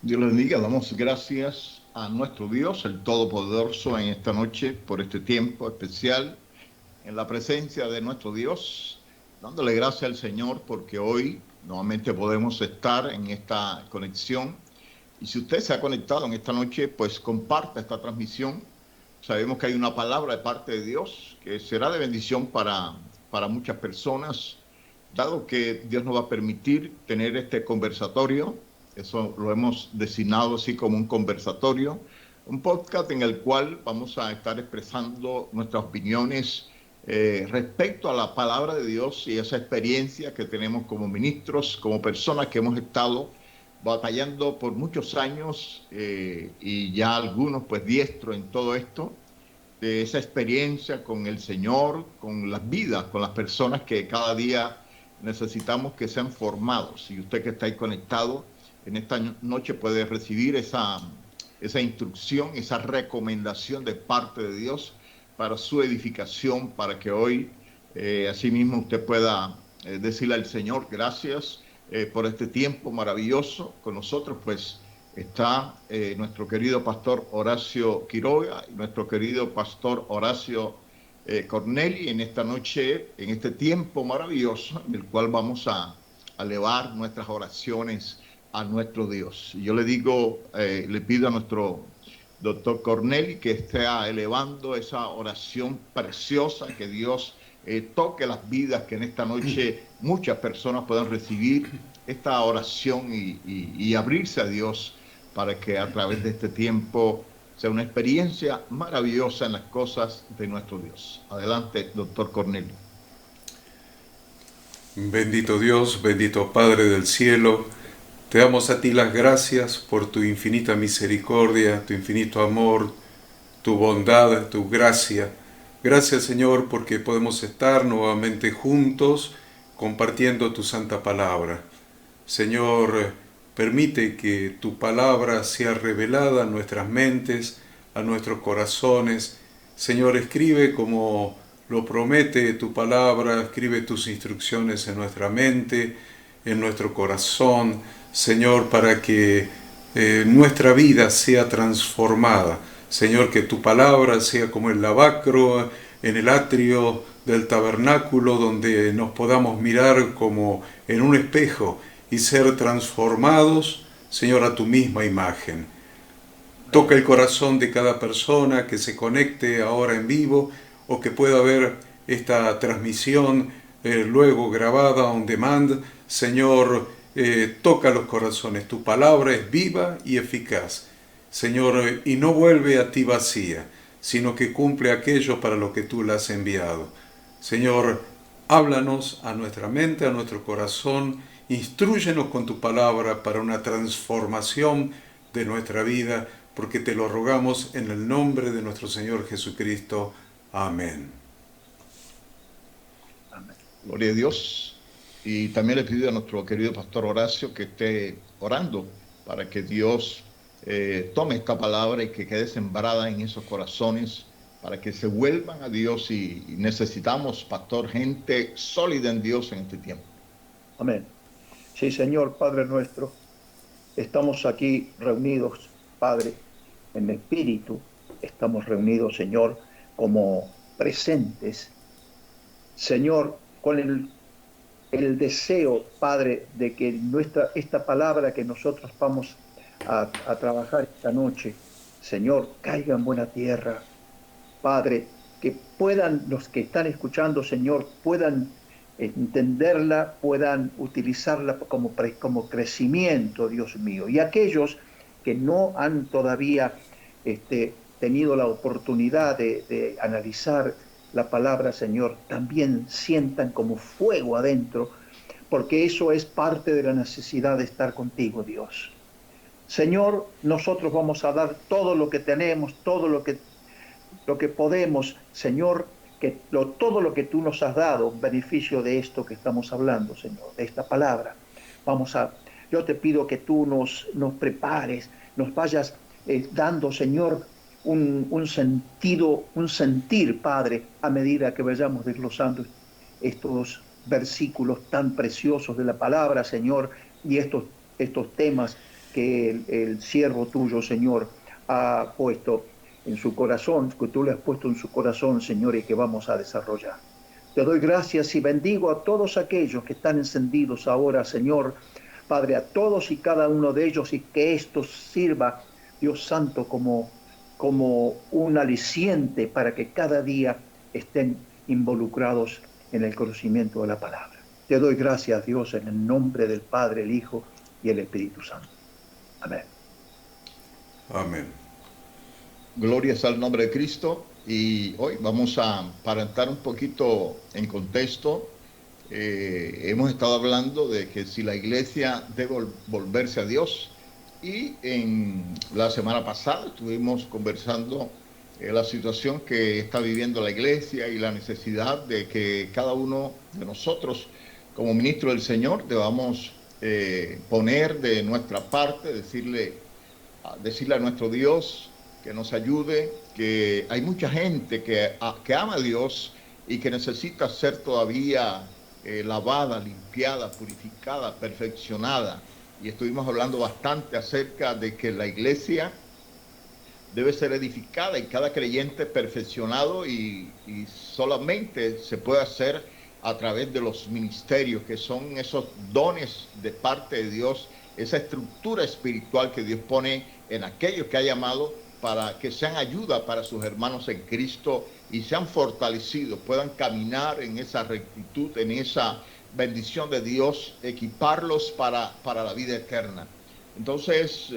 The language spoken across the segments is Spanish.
Dios les bendiga, damos gracias a nuestro Dios, el Todopoderoso, en esta noche por este tiempo especial en la presencia de nuestro Dios, dándole gracias al Señor porque hoy nuevamente podemos estar en esta conexión. Y si usted se ha conectado en esta noche, pues comparta esta transmisión. Sabemos que hay una palabra de parte de Dios que será de bendición para muchas personas, dado que Dios nos va a permitir tener este conversatorio. Eso lo hemos designado así como un conversatorio, un podcast en el cual vamos a estar expresando nuestras opiniones respecto a la palabra de Dios y esa experiencia que tenemos como ministros, como personas que hemos estado batallando por muchos años y ya algunos pues diestros en todo esto, de esa experiencia con el Señor, con las vidas, con las personas que cada día necesitamos que sean formados. Y usted que está ahí conectado en esta noche puede recibir esa instrucción, esa recomendación de parte de Dios para su edificación, para que hoy asimismo usted pueda decirle al Señor gracias por este tiempo maravilloso con nosotros. Pues está nuestro querido pastor Horacio Quiroga y nuestro querido pastor Horacio Corneli en esta noche, en este tiempo maravilloso en el cual vamos a elevar nuestras oraciones a nuestro Dios. Y yo le digo, le pido a nuestro doctor Corneli que esté elevando esa oración preciosa, que Dios toque las vidas, que en esta noche muchas personas puedan recibir esta oración y abrirse a Dios para que a través de este tiempo sea una experiencia maravillosa en las cosas de nuestro Dios. Adelante, doctor Cornelio. Bendito Dios, bendito Padre del cielo, te damos a ti las gracias por tu infinita misericordia, tu infinito amor, tu bondad, tu gracia. Gracias, Señor, porque podemos estar nuevamente juntos compartiendo tu santa palabra. Señor, permite que tu palabra sea revelada a nuestras mentes, a nuestros corazones. Señor, escribe como lo promete tu palabra, escribe tus instrucciones en nuestra mente, en nuestro corazón, Señor, para que nuestra vida sea transformada. Señor, que tu palabra sea como el lavacro en el atrio del tabernáculo, donde nos podamos mirar como en un espejo y ser transformados, Señor, a tu misma imagen. Toca el corazón de cada persona que se conecte ahora en vivo o que pueda ver esta transmisión luego grabada on demand. Señor, toca los corazones. Tu palabra es viva y eficaz, Señor, y no vuelve a ti vacía, sino que cumple aquello para lo que tú la has enviado. Señor, háblanos a nuestra mente, a nuestro corazón, instrúyenos con tu palabra para una transformación de nuestra vida, porque te lo rogamos en el nombre de nuestro Señor Jesucristo. Amén. Amén. Gloria a Dios. Y también le pido a nuestro querido pastor Horacio que esté orando para que Dios tome esta palabra y que quede sembrada en esos corazones para que se vuelvan a Dios y necesitamos, pastor, gente sólida en Dios en este tiempo. Amén. Sí, Señor, Padre nuestro, estamos aquí reunidos, Padre, en espíritu. Estamos reunidos, Señor, como presentes, Señor, con el deseo, Padre, de que esta palabra que nosotros vamos a trabajar esta noche, Señor, caiga en buena tierra. Padre, que puedan, los que están escuchando, Señor, puedan entenderla, puedan utilizarla como crecimiento, Dios mío. Y aquellos que no han todavía tenido la oportunidad de analizar la palabra, Señor, también sientan como fuego adentro, porque eso es parte de la necesidad de estar contigo, Dios. Señor, nosotros vamos a dar todo lo que tenemos, todo lo que podemos, Señor, todo lo que tú nos has dado, beneficio de esto que estamos hablando, Señor, de esta palabra. Yo te pido que tú nos prepares, nos vayas dando, Señor, un sentido, un sentir, Padre, a medida que vayamos desglosando estos versículos tan preciosos de la palabra, Señor, y estos temas, que el siervo tuyo, Señor, ha puesto en su corazón, que tú le has puesto en su corazón, Señor, y que vamos a desarrollar. Te doy gracias y bendigo a todos aquellos que están encendidos ahora, Señor, Padre, a todos y cada uno de ellos, y que esto sirva, Dios Santo, como un aliciente para que cada día estén involucrados en el conocimiento de la palabra. Te doy gracias, Dios, en el nombre del Padre, el Hijo y el Espíritu Santo. Amén. Amén. Gloria sea el nombre de Cristo. Y hoy vamos para entrar un poquito en contexto, hemos estado hablando de que si la iglesia debe volverse a Dios, y en la semana pasada estuvimos conversando la situación que está viviendo la iglesia y la necesidad de que cada uno de nosotros como ministro del Señor debamos poner de nuestra parte, decirle a nuestro Dios que nos ayude, que hay mucha gente que ama a Dios y que necesita ser todavía lavada, limpiada, purificada, perfeccionada. Y estuvimos hablando bastante acerca de que la iglesia debe ser edificada y cada creyente perfeccionado, y solamente se puede hacer a través de los ministerios, que son esos dones de parte de Dios, esa estructura espiritual que Dios pone en aquellos que ha llamado para que sean ayuda para sus hermanos en Cristo y sean fortalecidos, puedan caminar en esa rectitud, en esa bendición de Dios, equiparlos para la vida eterna. Entonces,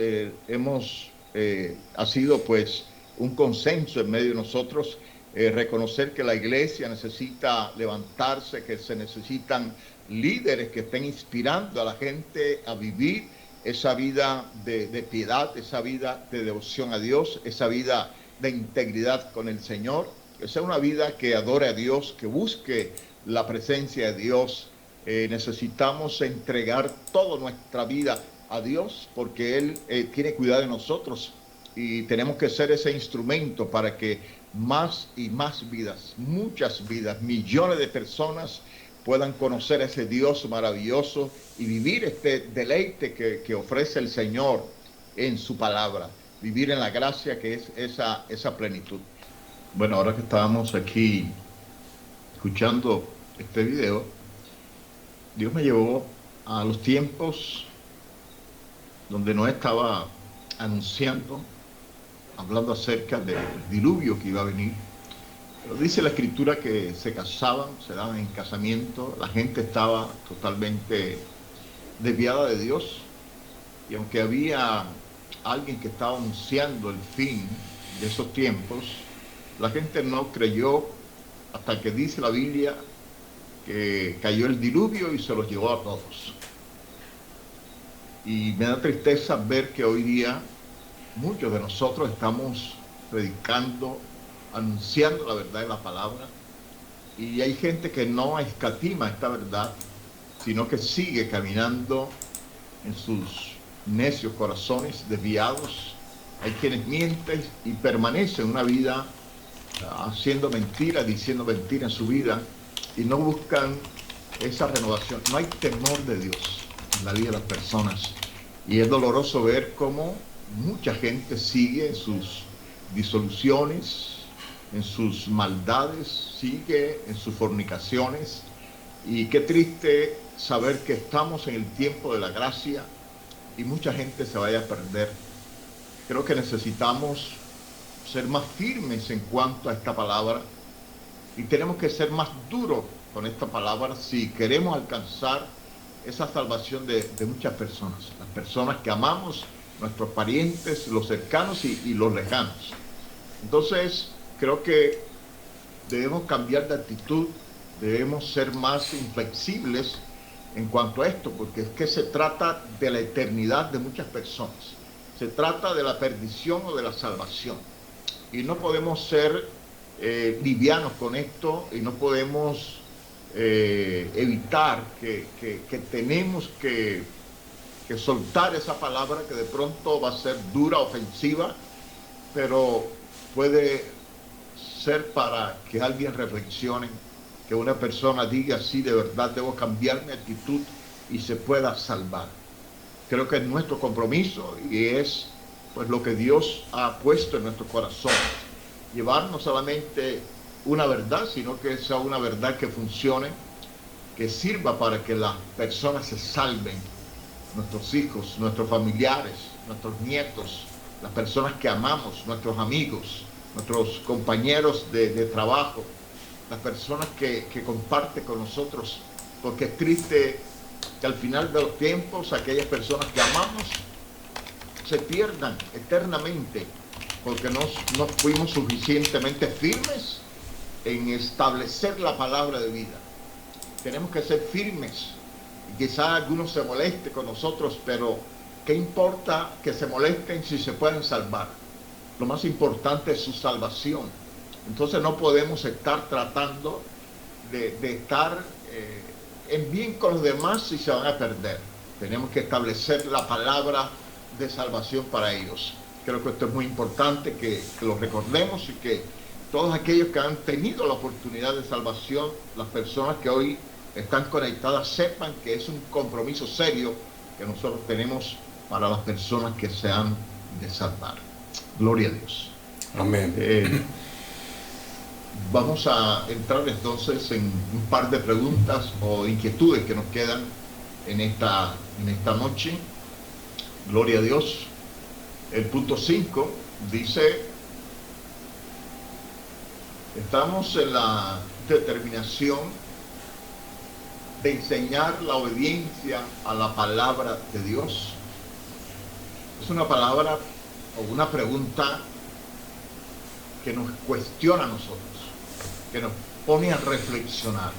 ha sido pues un consenso en medio de nosotros, reconocer que la iglesia necesita levantarse, que se necesitan líderes que estén inspirando a la gente a vivir esa vida de piedad, esa vida de devoción a Dios, esa vida de integridad con el Señor, que sea una vida que adore a Dios, que busque la presencia de Dios. Necesitamos entregar toda nuestra vida a Dios porque Él tiene cuidado de nosotros, y tenemos que ser ese instrumento para que más y más vidas, muchas vidas, millones de personas puedan conocer a ese Dios maravilloso y vivir este deleite que ofrece el Señor en su palabra, vivir en la gracia que es esa plenitud. Bueno, ahora que estábamos aquí escuchando este video, Dios me llevó a los tiempos donde Noé estaba anunciando, hablando acerca del diluvio que iba a venir. Pero dice la escritura que se casaban, se daban en casamiento, la gente estaba totalmente desviada de Dios, y aunque había alguien que estaba anunciando el fin de esos tiempos, la gente no creyó hasta que dice la Biblia que cayó el diluvio y se los llevó a todos. Y me da tristeza ver que hoy día muchos de nosotros estamos predicando, anunciando la verdad de la palabra, y hay gente que no escatima esta verdad, sino que sigue caminando en sus necios corazones desviados. Hay quienes mienten y permanecen una vida haciendo mentiras, diciendo mentiras en su vida, y no buscan esa renovación. No hay temor de Dios en la vida de las personas, y es doloroso ver cómo mucha gente sigue en sus disoluciones, en sus maldades, sigue en sus fornicaciones. Y qué triste saber que estamos en el tiempo de la gracia y mucha gente se vaya a perder. Creo que necesitamos ser más firmes en cuanto a esta palabra, y tenemos que ser más duros con esta palabra si queremos alcanzar esa salvación de muchas personas, las personas que amamos, nuestros parientes, los cercanos y los lejanos. Entonces, creo que debemos cambiar de actitud, debemos ser más inflexibles en cuanto a esto, porque es que se trata de la eternidad de muchas personas, se trata de la perdición o de la salvación, y no podemos ser livianos con esto, y no podemos evitar que tenemos que soltar esa palabra que de pronto va a ser dura, ofensiva, pero puede ser para que alguien reflexione, que una persona diga: sí, de verdad debo cambiar mi actitud y se pueda salvar. Creo que es nuestro compromiso y es pues lo que Dios ha puesto en nuestro corazón. Llevar no solamente una verdad, sino que sea una verdad que funcione, que sirva para que las personas se salven, nuestros hijos, nuestros familiares, nuestros nietos, las personas que amamos, nuestros amigos, nuestros compañeros de trabajo, las personas que comparten con nosotros, porque es triste que al final de los tiempos aquellas personas que amamos se pierdan eternamente porque no fuimos suficientemente firmes en establecer la palabra de vida. Tenemos que ser firmes. Quizá algunos se molesten con nosotros, pero ¿qué importa que se molesten si se pueden salvar? Lo más importante es su salvación. Entonces no podemos estar tratando de estar en bien con los demás si se van a perder. Tenemos que establecer la palabra de salvación para ellos. Creo que esto es muy importante que lo recordemos y que todos aquellos que han tenido la oportunidad de salvación, las personas que hoy están conectadas, sepan que es un compromiso serio que nosotros tenemos para las personas que se han de salvar. Gloria a Dios. Amén. Vamos a entrar entonces en un par de preguntas o inquietudes que nos quedan en esta noche. Gloria a Dios. El punto 5 dice: estamos en la determinación de enseñar la obediencia a la palabra de Dios. Es una palabra o una pregunta que nos cuestiona a nosotros, que nos pone a reflexionar,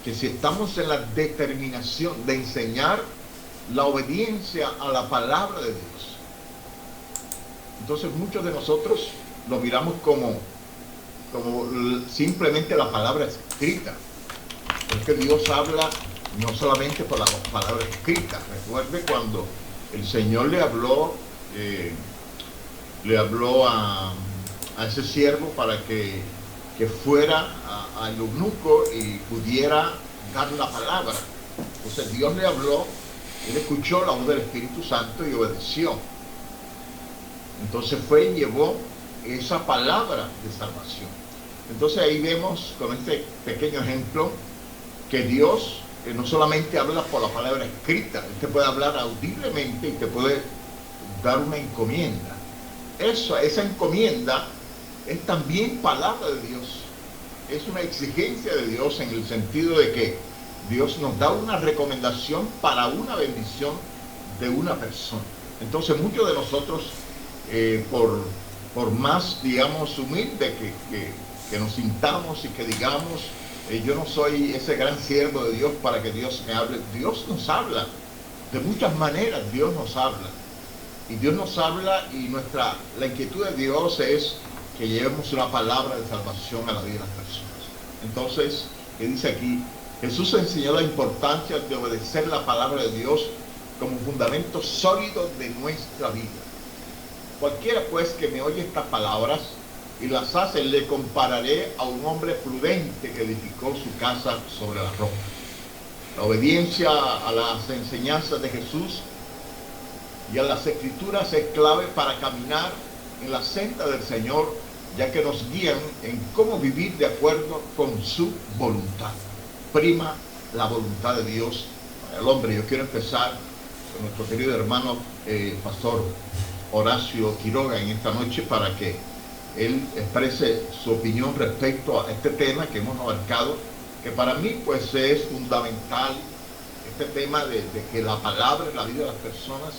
que si estamos en la determinación de enseñar la obediencia a la palabra de Dios. Entonces muchos de nosotros lo miramos como simplemente la palabra escrita, porque Dios habla no solamente por la palabra escrita. Recuerde cuando el Señor le habló a ese siervo para que fuera al eunuco y pudiera dar la palabra. Entonces Dios le habló, él escuchó la voz del Espíritu Santo y obedeció. Entonces fue y llevó esa palabra de salvación. Entonces ahí vemos con este pequeño ejemplo que Dios no solamente habla por la palabra escrita, Él te puede hablar audiblemente y te puede dar una encomienda. Esa encomienda es también palabra de Dios. Es una exigencia de Dios en el sentido de que Dios nos da una recomendación para una bendición de una persona. Entonces muchos de nosotros, por más, digamos, humilde que nos sintamos y que digamos, yo no soy ese gran siervo de Dios para que Dios me hable. Dios nos habla. De muchas maneras Dios nos habla. Y Dios nos habla y la inquietud de Dios es que llevemos una palabra de salvación a la vida de las personas. Entonces, ¿qué dice aquí? Jesús enseñó la importancia de obedecer la palabra de Dios como fundamento sólido de nuestra vida. Cualquiera pues que me oye estas palabras y las hace, le compararé a un hombre prudente que edificó su casa sobre la roca. La obediencia a las enseñanzas de Jesús y a las Escrituras es clave para caminar en la senda del Señor, ya que nos guían en cómo vivir de acuerdo con su voluntad. Prima la voluntad de Dios para el hombre. Yo quiero empezar con nuestro querido hermano Pastor Horacio Quiroga en esta noche para que él exprese su opinión respecto a este tema que hemos abarcado, que para mí pues es fundamental, este tema de que la palabra en la vida de las personas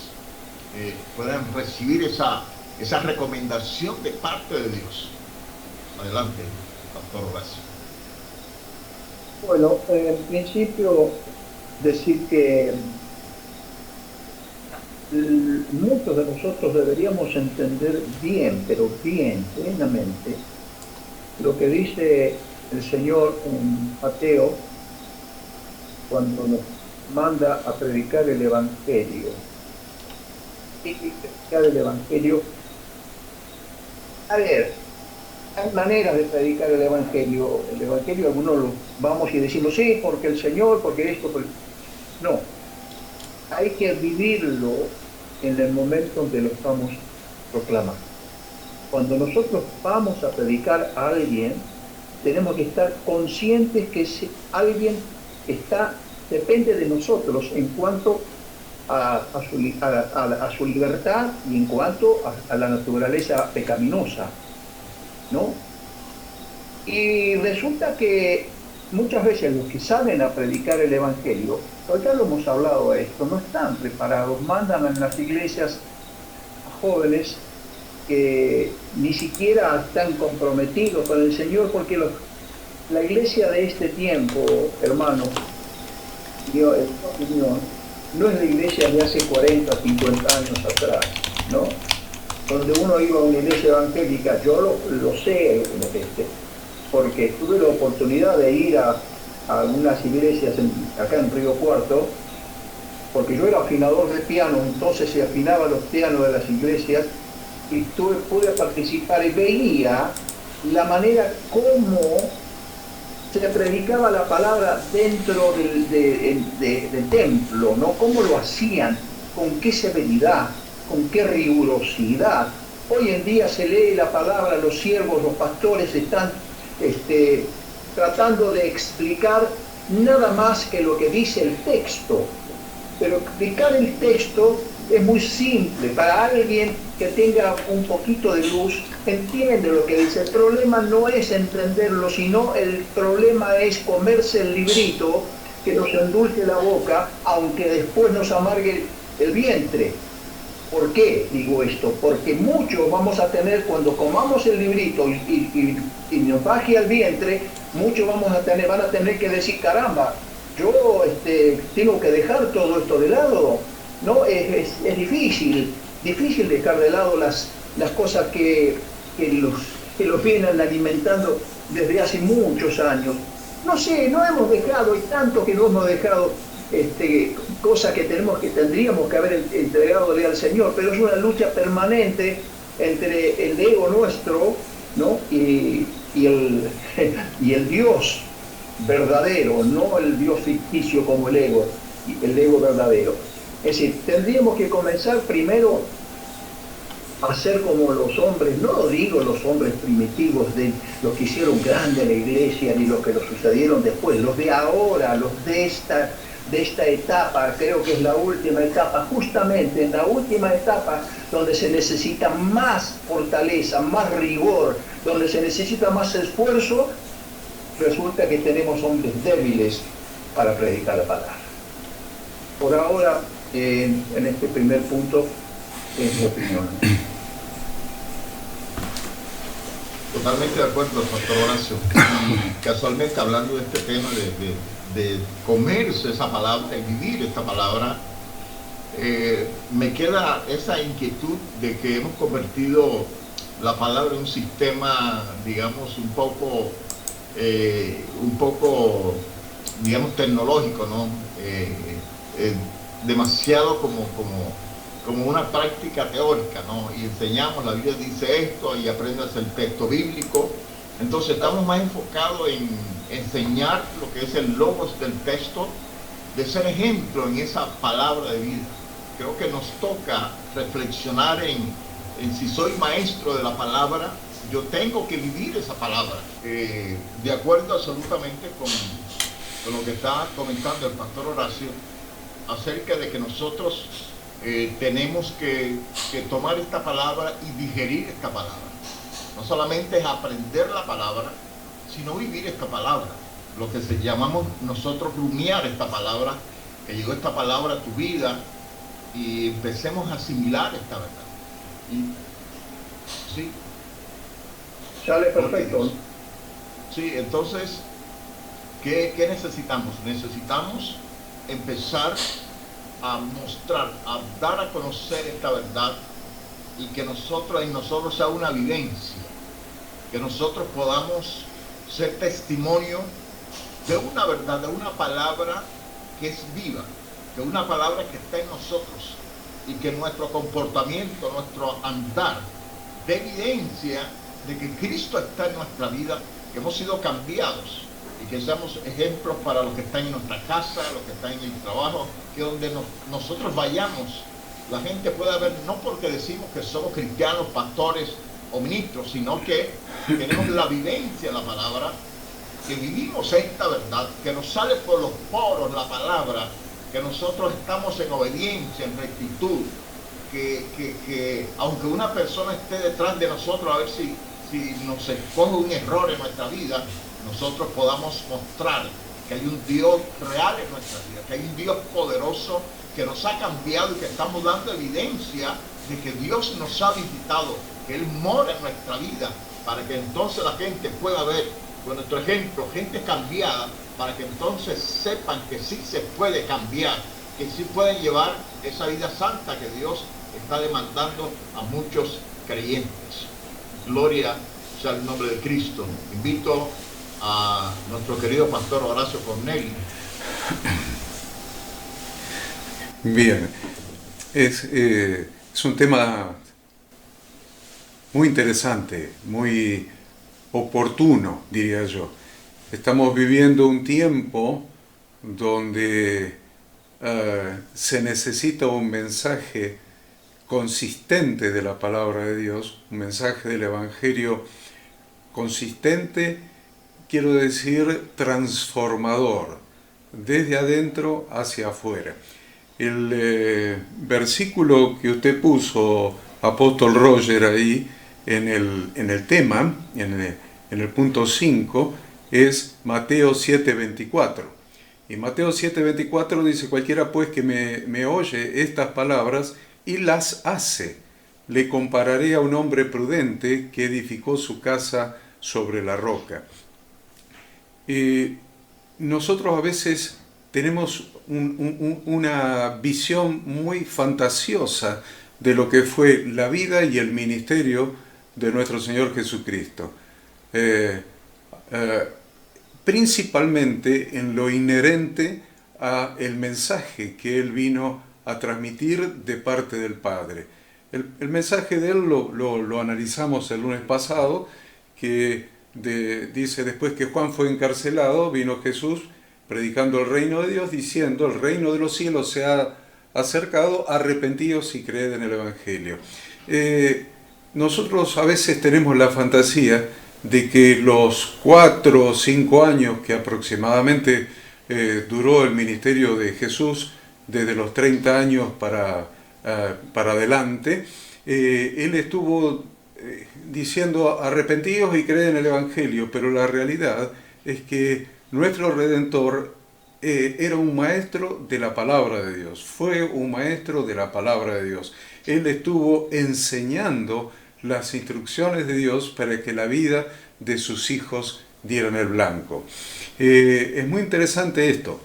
puedan recibir esa recomendación de parte de Dios. Adelante, Pastor Horacio. Bueno, en principio decir que muchos de nosotros deberíamos entender bien, pero bien, plenamente, lo que dice el Señor en Mateo cuando nos manda a predicar el Evangelio. Y predicar el Evangelio, a ver, hay maneras de predicar el Evangelio. El Evangelio algunos lo vamos y decimos, sí, porque el Señor, porque esto, porque... No. hay que vivirlo en el momento en que lo estamos proclamando. Cuando nosotros vamos a predicar a alguien, tenemos que estar conscientes que ese alguien depende de nosotros en cuanto a su libertad y en cuanto a la naturaleza pecaminosa, ¿no? Y resulta que muchas veces los que salen a predicar el Evangelio, ya lo hemos hablado de esto, no están preparados, mandan en las iglesias a jóvenes que ni siquiera están comprometidos con el Señor, porque la iglesia de este tiempo, hermanos, yo, en mi opinión, no es la iglesia de hace 40, 50 años atrás, ¿no? Donde uno iba a una iglesia evangélica, yo lo sé, porque tuve la oportunidad de ir a algunas iglesias acá en Río Cuarto, porque yo era afinador de piano, entonces se afinaba los pianos de las iglesias, y pude participar y veía la manera como se predicaba la palabra dentro del templo, ¿no? Cómo lo hacían, con qué severidad, con qué rigurosidad. Hoy en día se lee la palabra, los siervos, los pastores están tratando de explicar nada más que lo que dice el texto. Pero explicar el texto es muy simple. Para alguien que tenga un poquito de luz, entiende lo que dice. El problema no es entenderlo, sino el problema es comerse el librito que nos endulce la boca, aunque después nos amargue el vientre. ¿Por qué digo esto? Porque muchos vamos a tener, cuando comamos el librito y nos baje al vientre, muchos van a tener que decir, caramba, yo tengo que dejar todo esto de lado. No, es difícil dejar de lado las cosas que los vienen alimentando desde hace muchos años. No sé, no hemos dejado, y tanto que no hemos dejado cosas que tendríamos que haber entregadole al Señor, pero es una lucha permanente entre el ego nuestro, ¿no? y el Dios verdadero, no el Dios ficticio como el ego verdadero. Es decir, tendríamos que comenzar primero a ser como los hombres, no lo digo los hombres primitivos de los que hicieron grande la iglesia, ni los que lo sucedieron después, los de ahora, los de esta etapa, creo que es la última etapa, justamente en la última etapa donde se necesita más fortaleza, más rigor, donde se necesita más esfuerzo, resulta que tenemos hombres débiles para predicar la palabra. Por ahora, en este primer punto, es mi opinión. Totalmente de acuerdo, Pastor Horacio. Y casualmente hablando de este tema de comerse esa palabra y vivir esta palabra, me queda esa inquietud de que hemos convertido la palabra en un sistema, digamos, un poco, digamos, tecnológico, ¿no? Demasiado como una práctica teórica, ¿no? Y enseñamos, la Biblia dice esto, y aprendes el texto bíblico. Entonces estamos más enfocados en enseñar lo que es el logos del texto, de ser ejemplo en esa palabra de vida. Creo que nos toca reflexionar en si soy maestro de la palabra, yo tengo que vivir esa palabra. De acuerdo absolutamente con lo que está comentando el Pastor Horacio, acerca de que nosotros tenemos que tomar esta palabra y digerir esta palabra. No solamente es aprender la palabra, sino vivir esta palabra. Lo que llamamos nosotros rumiar esta palabra, que llegó esta palabra a tu vida y empecemos a asimilar esta verdad. Sí. Sale perfecto. Sí, entonces, ¿qué necesitamos? Necesitamos empezar a mostrar, a dar a conocer esta verdad, y que en nosotros sea una vivencia, que nosotros podamos ser testimonio de una verdad, de una palabra que es viva, de una palabra que está en nosotros, y que nuestro comportamiento, nuestro andar, dé evidencia de que Cristo está en nuestra vida, que hemos sido cambiados, y que seamos ejemplos para los que están en nuestra casa, los que están en el trabajo, que donde nosotros vayamos, la gente pueda ver, no porque decimos que somos cristianos, pastores o ministros, sino que tenemos la vivencia de la palabra, que vivimos esta verdad, que nos sale por los poros la palabra, que nosotros estamos en obediencia, en rectitud, que aunque una persona esté detrás de nosotros a ver si nos escoge un error en nuestra vida, nosotros podamos mostrar que hay un Dios real en nuestra vida, que hay un Dios poderoso que nos ha cambiado y que estamos dando evidencia de que Dios nos ha visitado, que Él mora en nuestra vida, para que entonces la gente pueda ver con nuestro ejemplo, gente cambiada, para que entonces sepan que sí se puede cambiar, que sí pueden llevar esa vida santa que Dios está demandando a muchos creyentes. Gloria sea el nombre de Cristo. Invito a nuestro querido pastor Horacio Cornelio. Bien, es un tema muy interesante, muy oportuno, diría yo. Estamos viviendo un tiempo donde se necesita un mensaje consistente de la palabra de Dios, un mensaje del Evangelio consistente, quiero decir transformador, desde adentro hacia afuera. El versículo que usted puso, apóstol Roger, ahí en el tema, en el punto 5, es Mateo 7:24. Y Mateo 7:24 dice: cualquiera pues que me oye estas palabras y las hace, le compararé a un hombre prudente que edificó su casa sobre la roca. Nosotros a veces tenemos una visión muy fantasiosa de lo que fue la vida y el ministerio de nuestro Señor Jesucristo. Principalmente en lo inherente a el mensaje que Él vino a transmitir de parte del Padre. El mensaje de Él lo analizamos el lunes pasado, que dice: después que Juan fue encarcelado, vino Jesús predicando el reino de Dios, diciendo: el reino de los cielos se ha acercado, arrepentíos y creed en el Evangelio. Nosotros a veces tenemos la fantasía de que los 4 o 5 años que aproximadamente duró el ministerio de Jesús, desde los 30 años para adelante, Él estuvo diciendo: arrepentíos y creed en el Evangelio, pero la realidad es que nuestro Redentor era un maestro de la palabra de Dios, fue un maestro de la palabra de Dios. Él estuvo enseñando las instrucciones de Dios para que la vida de sus hijos dieran el blanco. Es muy interesante esto,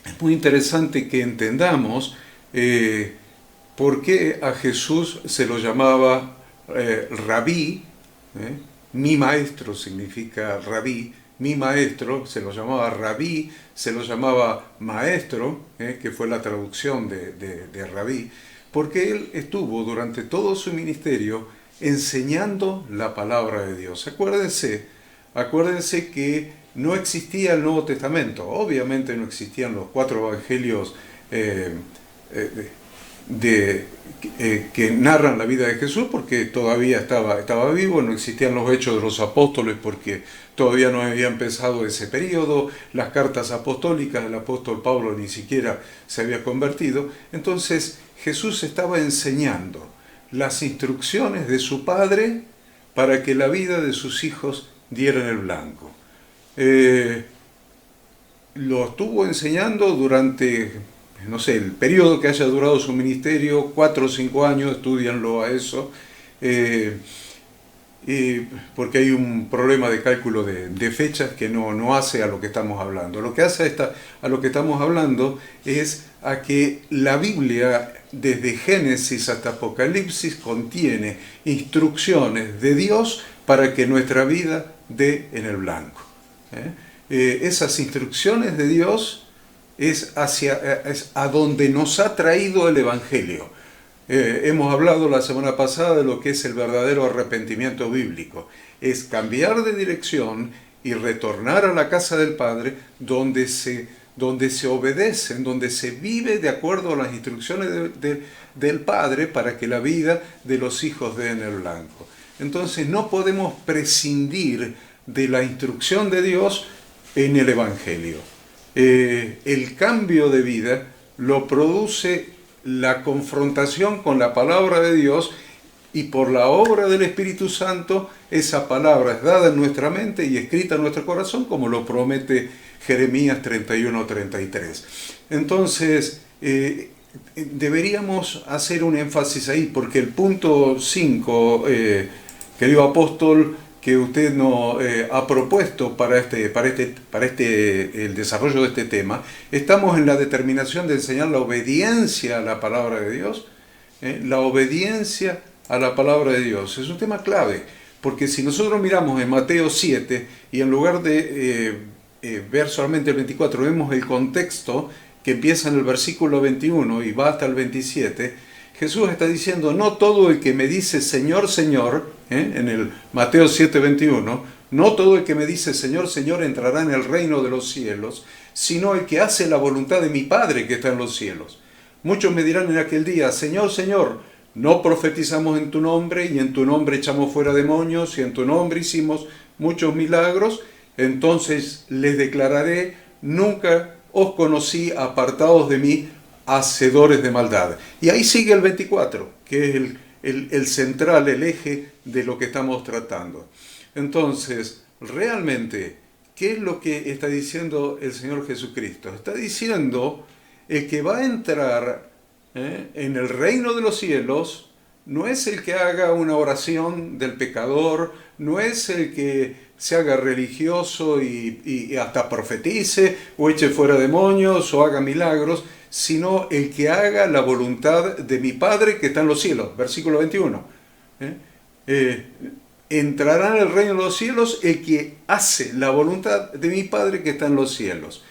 es muy interesante que entendamos por qué a Jesús se lo llamaba rabí. Mi maestro significa rabí. Mi maestro se lo llamaba rabí, se lo llamaba maestro, que fue la traducción de rabí, porque él estuvo durante todo su ministerio enseñando la palabra de Dios. Acuérdense que no existía el Nuevo Testamento, obviamente no existían los 4 evangelios que narran la vida de Jesús, porque todavía estaba vivo, no existían los hechos de los apóstoles porque todavía no había empezado ese periodo, las cartas apostólicas del apóstol Pablo ni siquiera se había convertido. Entonces Jesús estaba enseñando las instrucciones de su Padre para que la vida de sus hijos diera el blanco. Lo estuvo enseñando durante, no sé, el periodo que haya durado su ministerio, 4 o 5 años, estudianlo a eso, porque hay un problema de cálculo de fechas que no hace a lo que estamos hablando. Lo que hace a lo que estamos hablando es a que la Biblia, desde Génesis hasta Apocalipsis, contiene instrucciones de Dios para que nuestra vida dé en el blanco. Esas instrucciones de Dios es a donde nos ha traído el Evangelio. Hemos hablado la semana pasada de lo que es el verdadero arrepentimiento bíblico. Es cambiar de dirección y retornar a la casa del Padre, donde se obedecen, donde se vive de acuerdo a las instrucciones del Padre para que la vida de los hijos dé en el blanco. Entonces no podemos prescindir de la instrucción de Dios en el Evangelio. El cambio de vida lo produce la confrontación con la palabra de Dios, y por la obra del Espíritu Santo esa palabra es dada en nuestra mente y escrita en nuestro corazón, como lo promete Jeremías 31:33. Entonces, deberíamos hacer un énfasis ahí, porque el punto 5, querido apóstol, que usted nos ha propuesto para el desarrollo de este tema, estamos en la determinación de enseñar la obediencia a la palabra de Dios, la obediencia a la palabra de Dios. Es un tema clave, porque si nosotros miramos en Mateo 7 y en lugar de ver solamente el 24, vemos el contexto que empieza en el versículo 21 y va hasta el 27, Jesús está diciendo: no todo el que me dice Señor, Señor, en el Mateo 7:21, no todo el que me dice Señor, Señor entrará en el reino de los cielos, sino el que hace la voluntad de mi Padre que está en los cielos. Muchos me dirán en aquel día: Señor, Señor, no profetizamos en tu nombre, y en tu nombre echamos fuera demonios, y en tu nombre hicimos muchos milagros. Entonces les declararé: nunca os conocí, apartados de mí, hacedores de maldad. Y ahí sigue el 24, que es el central, el eje de lo que estamos tratando. Entonces, realmente, ¿qué es lo que está diciendo el Señor Jesucristo? Está diciendo: el que va a entrar en el reino de los cielos no es el que haga una oración del pecador, no es el que se haga religioso y hasta profetice o eche fuera demonios o haga milagros, sino el que haga la voluntad de mi Padre que está en los cielos. Versículo 21. Entrará en el reino de los cielos el que hace la voluntad de mi Padre que está en los cielos.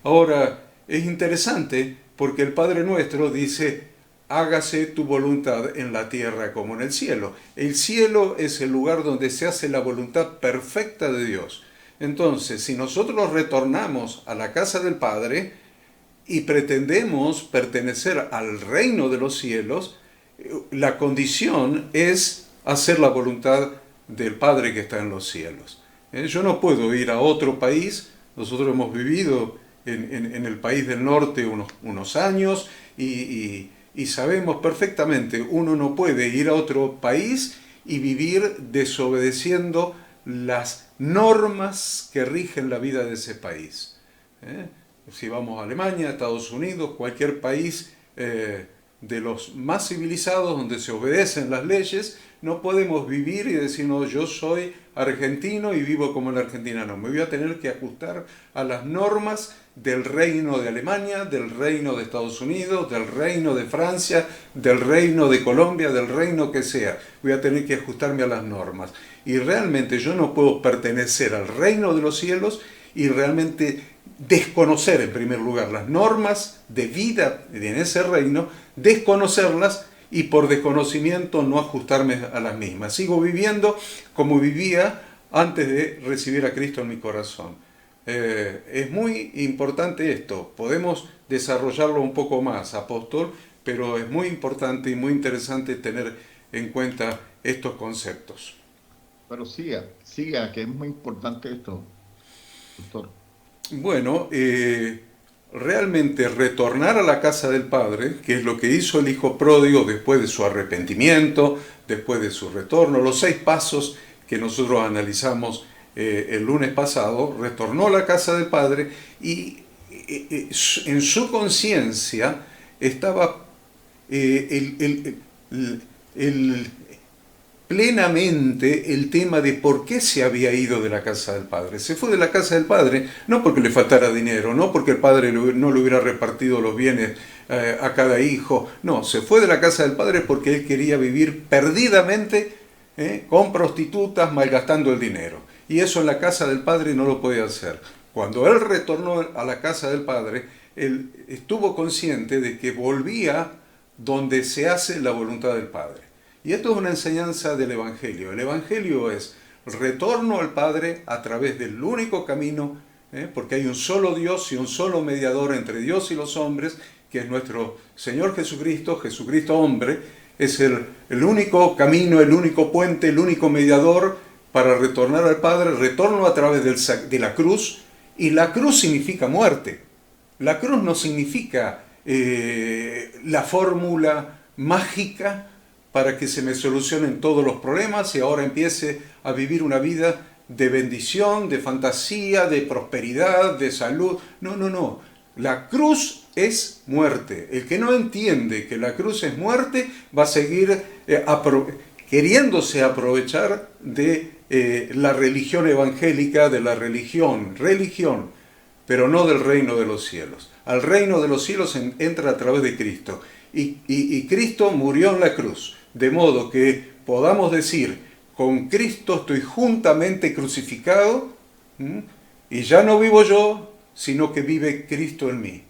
Ahora, es interesante porque el Padre nuestro dice: hágase tu voluntad en la tierra como en el cielo. El cielo es el lugar donde se hace la voluntad perfecta de Dios. Entonces, si nosotros retornamos a la casa del Padre y pretendemos pertenecer al reino de los cielos, la condición es hacer la voluntad del Padre que está en los cielos. Yo no puedo ir a otro país. Nosotros hemos vivido en el país del norte unos años y sabemos perfectamente, uno no puede ir a otro país y vivir desobedeciendo las normas que rigen la vida de ese país. Si vamos a Alemania, Estados Unidos, cualquier país de los más civilizados donde se obedecen las leyes, no podemos vivir y decir: no, yo soy argentino y vivo como en Argentina. No, me voy a tener que ajustar a las normas del reino de Alemania, del reino de Estados Unidos, del reino de Francia, del reino de Colombia, del reino que sea. Voy a tener que ajustarme a las normas. Y realmente yo no puedo pertenecer al reino de los cielos y realmente desconocer en primer lugar las normas de vida en ese reino, desconocerlas y por desconocimiento no ajustarme a las mismas. Sigo viviendo como vivía antes de recibir a Cristo en mi corazón. Es muy importante esto. Podemos desarrollarlo un poco más, apóstol, pero es muy importante y muy interesante tener en cuenta estos conceptos. Pero siga, que es muy importante esto, doctor. Bueno, realmente retornar a la casa del Padre, que es lo que hizo el Hijo Pródigo después de su arrepentimiento, después de su retorno, los 6 pasos que nosotros analizamos el lunes pasado, retornó a la casa del Padre y en su conciencia estaba plenamente el tema de por qué se había ido de la casa del Padre. Se fue de la casa del Padre no porque le faltara dinero, no porque el Padre no le hubiera repartido los bienes a cada hijo, no, se fue de la casa del Padre porque él quería vivir perdidamente con prostitutas, malgastando el dinero. Y eso en la casa del Padre no lo podía hacer. Cuando él retornó a la casa del Padre, él estuvo consciente de que volvía donde se hace la voluntad del Padre. Y esto es una enseñanza del Evangelio. El Evangelio es: retorno al Padre a través del único camino, porque hay un solo Dios y un solo mediador entre Dios y los hombres, que es nuestro Señor Jesucristo, Jesucristo hombre, es el único camino, el único puente, el único mediador para retornar al Padre, retorno a través de la cruz, y la cruz significa muerte. La cruz no significa la fórmula mágica para que se me solucionen todos los problemas y ahora empiece a vivir una vida de bendición, de fantasía, de prosperidad, de salud. No, no, no. La cruz es muerte. El que no entiende que la cruz es muerte va a seguir queriéndose aprovechar de la religión evangélica, de la religión, pero no del reino de los cielos. Al reino de los cielos entra a través de Cristo. Y Cristo murió en la cruz, de modo que podamos decir, con Cristo estoy juntamente crucificado, y ya no vivo yo, sino que vive Cristo en mí.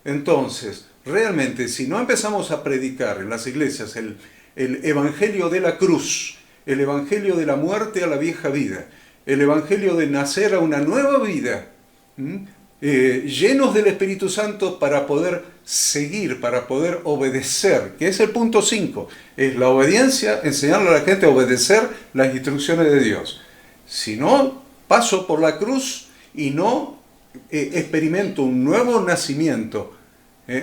Entonces, realmente, si no empezamos a predicar en las iglesias el evangelio de la cruz, el evangelio de la muerte a la vieja vida, el evangelio de nacer a una nueva vida, llenos del Espíritu Santo para poder seguir, para poder obedecer, que es el punto 5, es la obediencia, enseñarle a la gente a obedecer las instrucciones de Dios. Si no paso por la cruz y no experimento un nuevo nacimiento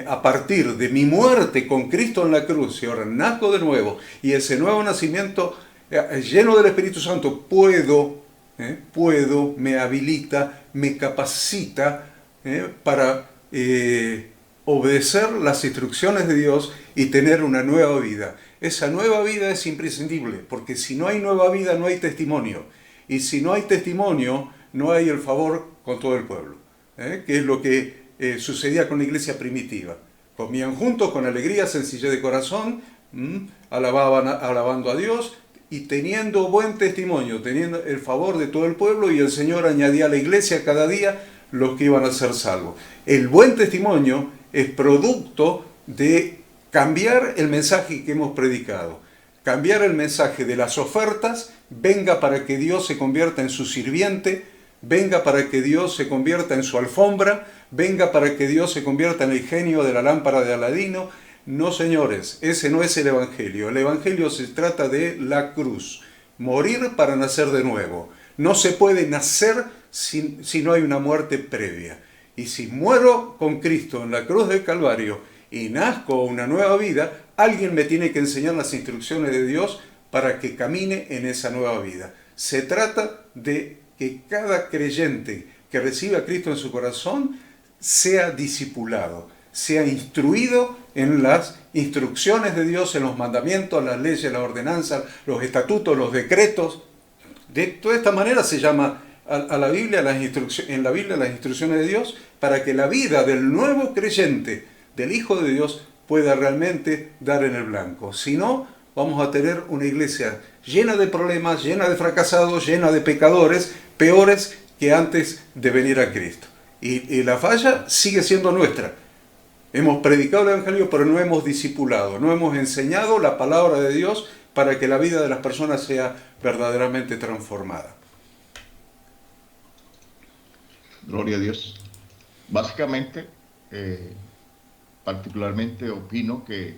a partir de mi muerte con Cristo en la cruz, y ahora nazco de nuevo, y ese nuevo nacimiento lleno del Espíritu Santo puedo, me habilita, me capacita para obedecer las instrucciones de Dios y tener una nueva vida. Esa nueva vida es imprescindible, porque si no hay nueva vida no hay testimonio, y si no hay testimonio no hay el favor con todo el pueblo, que es lo que sucedía con la iglesia primitiva. Comían juntos con alegría, sencillez de corazón, alabando a Dios y teniendo buen testimonio, teniendo el favor de todo el pueblo, y el Señor añadía a la iglesia cada día los que iban a ser salvos. El buen testimonio es producto de cambiar el mensaje que hemos predicado, cambiar el mensaje de las ofertas, venga para que Dios se convierta en su sirviente, venga para que Dios se convierta en su alfombra, venga para que Dios se convierta en el genio de la lámpara de Aladino. No, señores, ese no es el Evangelio. El Evangelio se trata de la cruz, morir para nacer de nuevo. No se puede nacer si no hay una muerte previa. Y si muero con Cristo en la cruz del Calvario y nazco una nueva vida, alguien me tiene que enseñar las instrucciones de Dios para que camine en esa nueva vida. Se trata de que cada creyente que reciba a Cristo en su corazón sea discipulado, sea instruido en las instrucciones de Dios, en los mandamientos, las leyes, las ordenanzas, los estatutos, los decretos. De toda esta manera se llama a la Biblia, en la Biblia las instrucciones de Dios, para que la vida del nuevo creyente, del Hijo de Dios, pueda realmente dar en el blanco. Si no, vamos a tener una iglesia llena de problemas, llena de fracasados, llena de pecadores, peores que antes de venir a Cristo. Y la falla sigue siendo nuestra. Hemos predicado el Evangelio, pero no hemos discipulado, no hemos enseñado la palabra de Dios para que la vida de las personas sea verdaderamente transformada. Gloria a Dios. Básicamente, particularmente opino que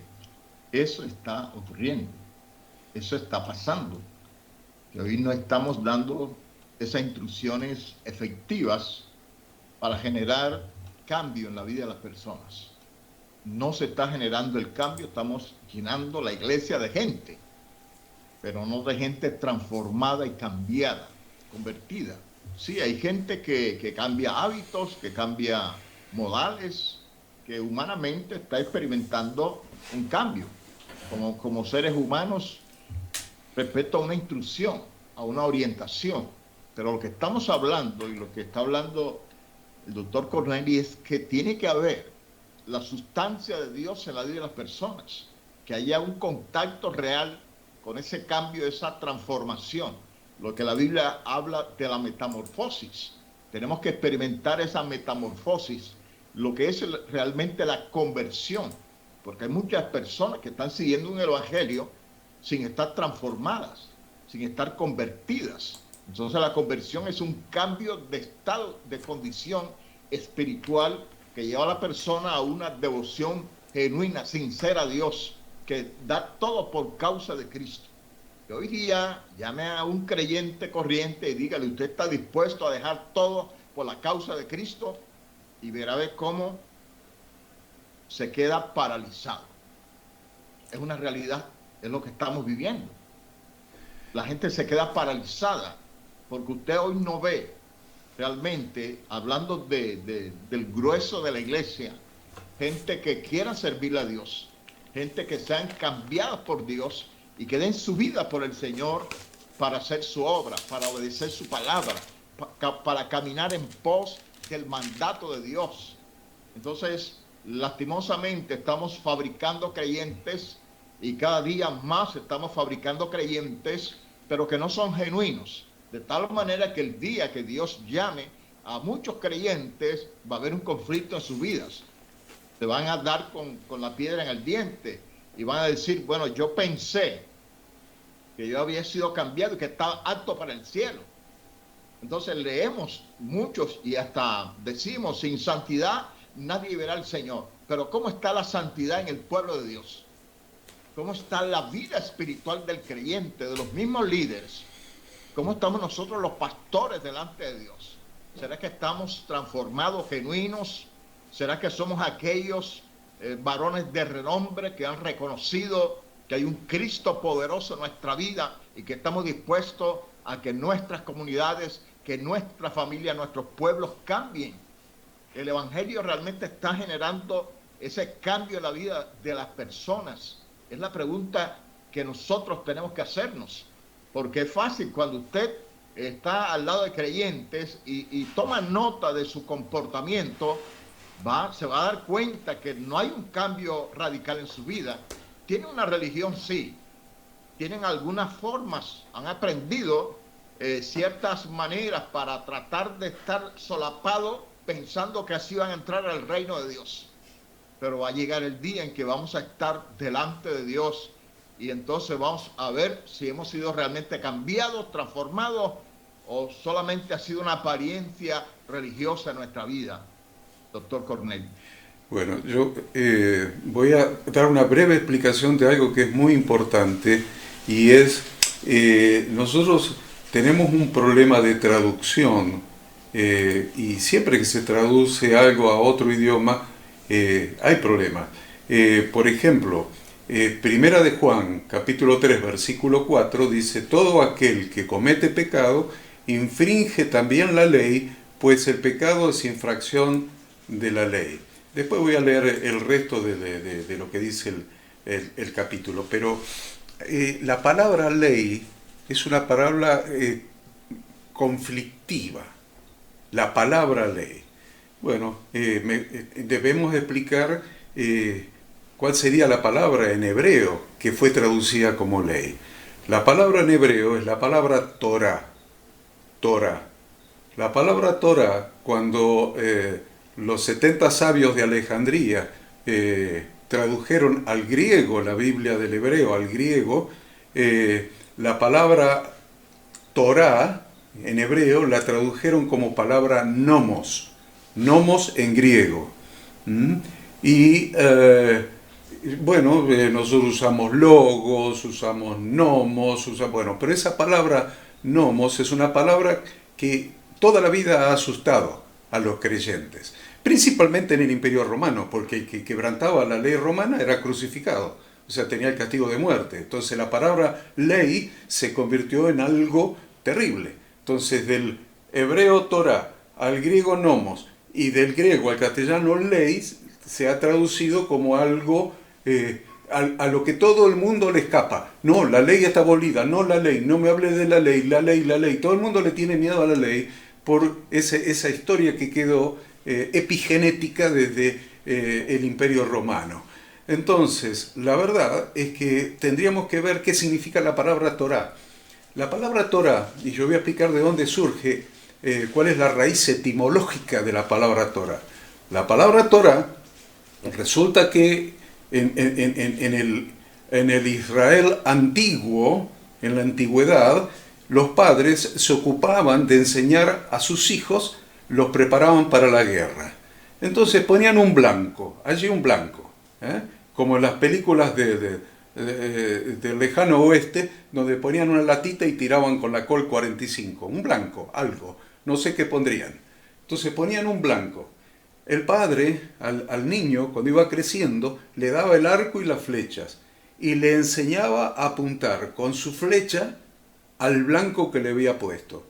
eso está ocurriendo, eso está pasando. Que hoy no estamos dando esas instrucciones efectivas para generar cambio en la vida de las personas. No se está generando el cambio, estamos llenando la iglesia de gente, pero no de gente transformada y cambiada, convertida. Sí, hay gente que cambia hábitos, que cambia modales, que humanamente está experimentando un cambio, como seres humanos respecto a una instrucción, a una orientación. Pero lo que estamos hablando y lo que está hablando el doctor Corneli es que tiene que haber la sustancia de Dios en la vida de las personas, que haya un contacto real con ese cambio, esa transformación. Lo que la Biblia habla de la metamorfosis. Tenemos que experimentar esa metamorfosis, lo que es realmente la conversión, porque hay muchas personas que están siguiendo un evangelio sin estar transformadas, sin estar convertidas. Entonces la conversión es un cambio de estado, de condición espiritual que lleva a la persona a una devoción genuina, sincera a Dios, que da todo por causa de Cristo. Y hoy día llame a un creyente corriente y dígale, ¿usted está dispuesto a dejar todo por la causa de Cristo? Y verá ver cómo se queda paralizado. Es una realidad, es lo que estamos viviendo. La gente se queda paralizada porque usted hoy no ve realmente, hablando del grueso de la iglesia, gente que quiera servirle a Dios, gente que sean cambiadas por Dios y que den su vida por el Señor para hacer su obra, para obedecer su palabra, para caminar en pos del mandato de Dios. Entonces, lastimosamente estamos fabricando creyentes y cada día más estamos fabricando creyentes, pero que no son genuinos. De tal manera que el día que Dios llame a muchos creyentes va a haber un conflicto en sus vidas. Se van a dar con la piedra en el diente y van a decir, bueno, yo pensé que yo había sido cambiado y que estaba apto para el cielo. Entonces leemos muchos y hasta decimos, sin santidad nadie verá al Señor. Pero ¿cómo está la santidad en el pueblo de Dios? ¿Cómo está la vida espiritual del creyente, de los mismos líderes? ¿Cómo estamos nosotros los pastores delante de Dios? ¿Será que estamos transformados, genuinos? ¿Será que somos aquellos varones de renombre que han reconocido que hay un Cristo poderoso en nuestra vida y que estamos dispuestos a que nuestras comunidades, que nuestra familia, nuestros pueblos cambien? El Evangelio realmente está generando ese cambio en la vida de las personas. Es la pregunta que nosotros tenemos que hacernos. Porque es fácil cuando usted está al lado de creyentes y toma nota de su comportamiento, se va a dar cuenta que no hay un cambio radical en su vida. Tienen una religión, sí. Tienen algunas formas, han aprendido ciertas maneras para tratar de estar solapado pensando que así van a entrar al reino de Dios. Pero va a llegar el día en que vamos a estar delante de Dios y entonces vamos a ver si hemos sido realmente cambiados, transformados o solamente ha sido una apariencia religiosa en nuestra vida. Doctor Cornelio. Bueno, yo voy a dar una breve explicación de algo que es muy importante y es, nosotros tenemos un problema de traducción y siempre que se traduce algo a otro idioma hay problemas. Por ejemplo, Primera de Juan, capítulo 3, versículo 4, dice, todo aquel que comete pecado infringe también la ley, pues el pecado es infracción de la ley. Después voy a leer el resto de lo que dice el capítulo, pero la palabra ley es una palabra conflictiva, la palabra ley. Bueno, debemos explicar cuál sería la palabra en hebreo que fue traducida como ley. La palabra en hebreo es la palabra Torah. Torah. La palabra Torah, cuando los 70 sabios de Alejandría tradujeron al griego la Biblia del hebreo, al griego, la palabra Torah en hebreo la tradujeron como palabra nomos. Nomos en griego. Y bueno, nosotros usamos logos, usamos nomos, pero esa palabra nomos es una palabra que toda la vida ha asustado a los creyentes, principalmente en el Imperio Romano, porque el que quebrantaba la ley romana era crucificado, o sea, tenía el castigo de muerte. Entonces la palabra ley se convirtió en algo terrible. Entonces del hebreo Torah al griego nomos y del griego al castellano ley se ha traducido como algo a lo que todo el mundo le escapa. No, la ley está abolida, no la ley, no me hable de la ley, la ley, la ley. Todo el mundo le tiene miedo a la ley por esa historia que quedó epigenética desde el Imperio Romano. Entonces, la verdad es que tendríamos que ver qué significa la palabra Torah. La palabra Torah, y yo voy a explicar de dónde surge, cuál es la raíz etimológica de la palabra Torah. La palabra Torah resulta que en el Israel antiguo, en la antigüedad, los padres se ocupaban de enseñar a sus hijos, los preparaban para la guerra. Entonces ponían un blanco, allí un blanco, como en las películas del lejano oeste, donde ponían una latita y tiraban con la Colt 45, un blanco, algo, no sé qué pondrían. Entonces ponían un blanco. El padre al niño, cuando iba creciendo, le daba el arco y las flechas y le enseñaba a apuntar con su flecha al blanco que le había puesto.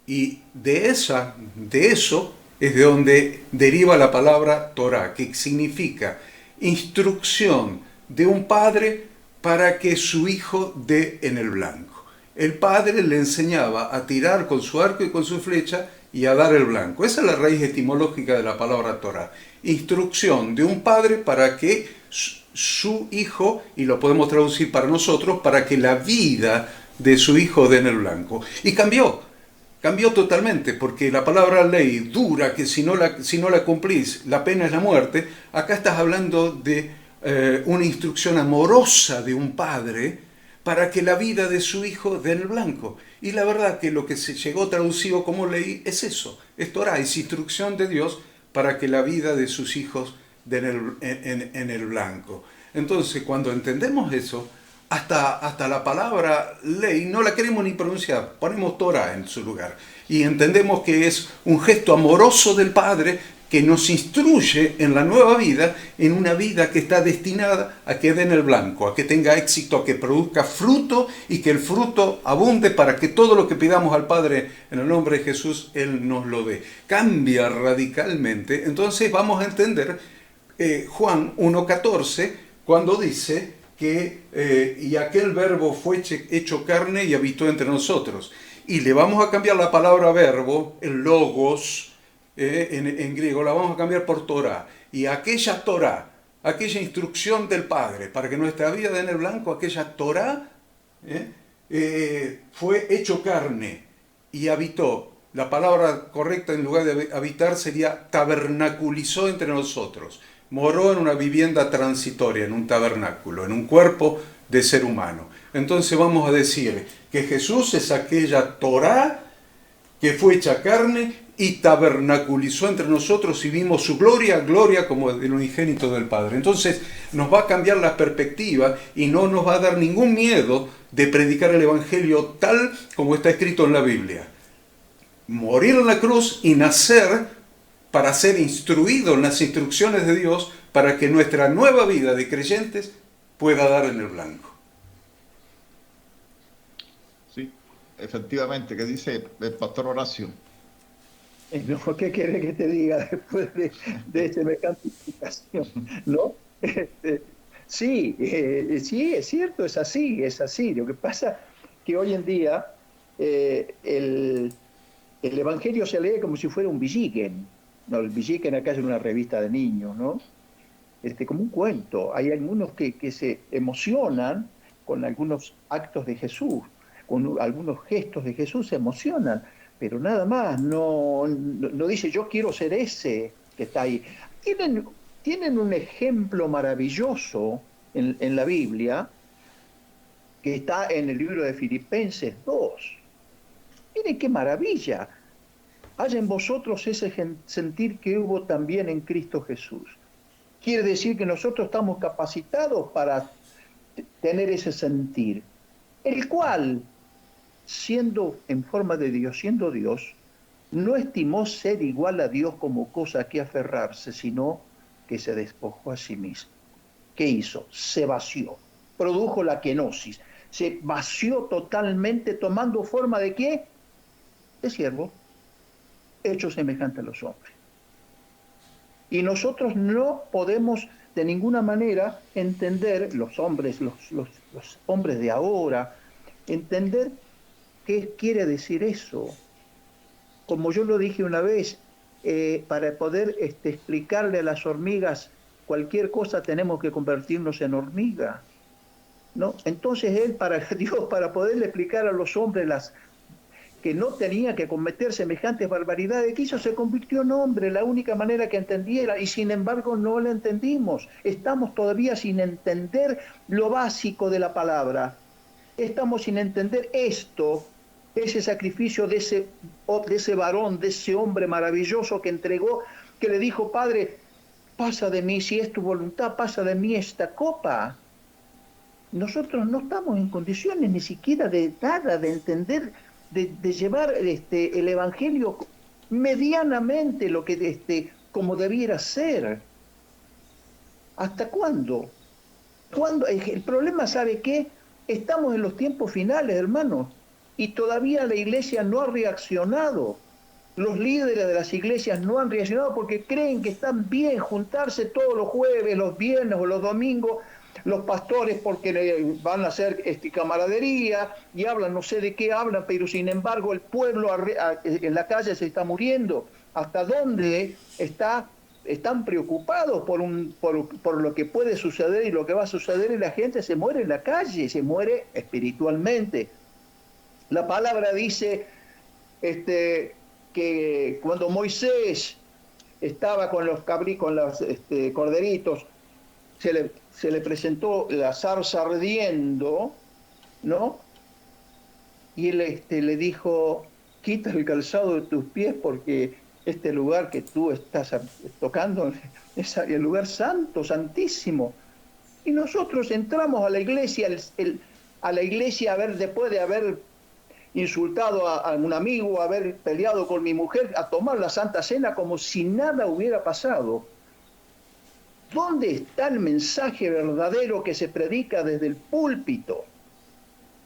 Y de eso es de donde deriva la palabra Torá, que significa instrucción de un padre para que su hijo dé en el blanco. El padre le enseñaba a tirar con su arco y con su flecha y a dar el blanco. Esa es la raíz etimológica de la palabra Torá. Instrucción de un padre para que su hijo, y lo podemos traducir para nosotros, para que la vida de su hijo dé en el blanco. Y cambió totalmente, porque la palabra ley dura, que si no la cumplís, la pena es la muerte. Acá estás hablando de una instrucción amorosa de un padre para que la vida de su hijo dé en el blanco. Y la verdad que lo que se llegó traducido como ley es eso, es Torá, es instrucción de Dios para que la vida de sus hijos dé en el blanco. Entonces, cuando entendemos eso, hasta la palabra ley no la queremos ni pronunciar, ponemos Torá en su lugar. Y entendemos que es un gesto amoroso del Padre que nos instruye en la nueva vida, en una vida que está destinada a que dé en el blanco, a que tenga éxito, a que produzca fruto y que el fruto abunde para que todo lo que pidamos al Padre en el nombre de Jesús, Él nos lo dé. Cambia radicalmente. Entonces vamos a entender Juan 1.14 cuando dice que y aquel verbo fue hecho carne y habitó entre nosotros. Y le vamos a cambiar la palabra verbo, el logos, en griego, la vamos a cambiar por Torah. Y aquella Torah, aquella instrucción del Padre para que nuestra vida dé en el blanco, aquella Torah fue hecho carne y habitó. La palabra correcta en lugar de habitar sería tabernaculizó entre nosotros. Moró en una vivienda transitoria, en un tabernáculo, en un cuerpo de ser humano. Entonces vamos a decir que Jesús es aquella Torá que fue hecha carne y tabernaculizó entre nosotros y vimos su gloria, gloria como del unigénito del Padre. Entonces nos va a cambiar la perspectiva y no nos va a dar ningún miedo de predicar el Evangelio tal como está escrito en la Biblia. Morir en la cruz y nacer para ser instruido en las instrucciones de Dios para que nuestra nueva vida de creyentes pueda dar en el blanco. Sí, efectivamente, ¿qué dice el pastor Horacio? No, ¿qué quiere que te diga después de semejante explicación? ¿No? Sí, sí, es cierto, es así. Lo que pasa es que hoy en día el Evangelio se lee como si fuera un villiquen. No, el villiquen acá es una revista de niños, ¿no? Como un cuento. Hay algunos que se emocionan con algunos actos de Jesús, con algunos gestos de Jesús se emocionan, pero nada más, no dice yo quiero ser ese que está ahí. Tienen un ejemplo maravilloso en la Biblia, que está en el libro de Filipenses 2. Miren qué maravilla. Haya en vosotros ese sentir que hubo también en Cristo Jesús. Quiere decir que nosotros estamos capacitados para tener ese sentir, el cual, siendo en forma de Dios, siendo Dios, no estimó ser igual a Dios como cosa a que aferrarse, sino que se despojó a sí mismo. ¿Qué hizo? Se vació, produjo la kenosis, se vació totalmente, tomando forma ¿de qué? De siervo, hecho semejante a los hombres. Y nosotros no podemos de ninguna manera entender, los hombres de ahora, entender qué quiere decir eso. Como yo lo dije una vez, para poder explicarle a las hormigas cualquier cosa tenemos que convertirnos en hormiga, ¿no? Entonces Dios, para poderle explicar a los hombres que no tenía que cometer semejantes barbaridades que hizo, se convirtió en hombre, la única manera que entendiera, y sin embargo no la entendimos. Estamos todavía sin entender lo básico de la palabra. estamos sin entender esto, ese sacrificio de ese varón, de ese hombre maravilloso que entregó, que le dijo, Padre, pasa de mí, si es tu voluntad, pasa de mí esta copa. Nosotros no estamos en condiciones ni siquiera de nada, de entender, de llevar el Evangelio medianamente lo que como debiera ser. ¿Hasta cuándo? ¿Cuándo? El problema, ¿sabe qué? Estamos en los tiempos finales, hermanos, y todavía la iglesia no ha reaccionado. Los líderes de las iglesias no han reaccionado porque creen que están bien juntarse todos los jueves, los viernes o los domingos, los pastores porque van a hacer camaradería y hablan, no sé de qué hablan, pero sin embargo el pueblo en la calle se está muriendo. ¿Hasta dónde están preocupados por lo que puede suceder y lo que va a suceder? Y la gente se muere en la calle, se muere espiritualmente. La palabra dice que cuando Moisés estaba con los corderitos, se le presentó la zarza ardiendo, ¿no? Y él le dijo, quita el calzado de tus pies porque este lugar que tú estás tocando es el lugar santo, santísimo. Y nosotros entramos a la iglesia, después de haber insultado a un amigo, haber peleado con mi mujer, a tomar la Santa Cena como si nada hubiera pasado. ¿Dónde está el mensaje verdadero que se predica desde el púlpito?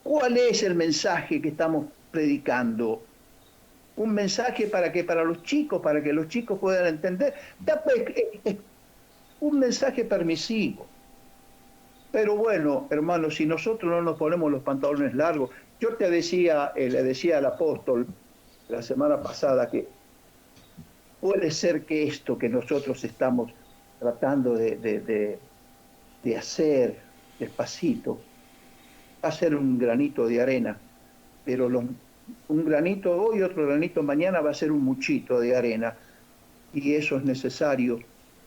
¿Cuál es el mensaje que estamos predicando? Un mensaje para los chicos, para que los chicos puedan entender. Un mensaje permisivo. Pero bueno, hermanos, si nosotros no nos ponemos los pantalones largos, yo le decía al apóstol la semana pasada que puede ser que esto que nosotros estamos tratando de hacer despacito, va a ser un granito de arena, pero un granito hoy, otro granito mañana va a ser un muchito de arena, y eso es necesario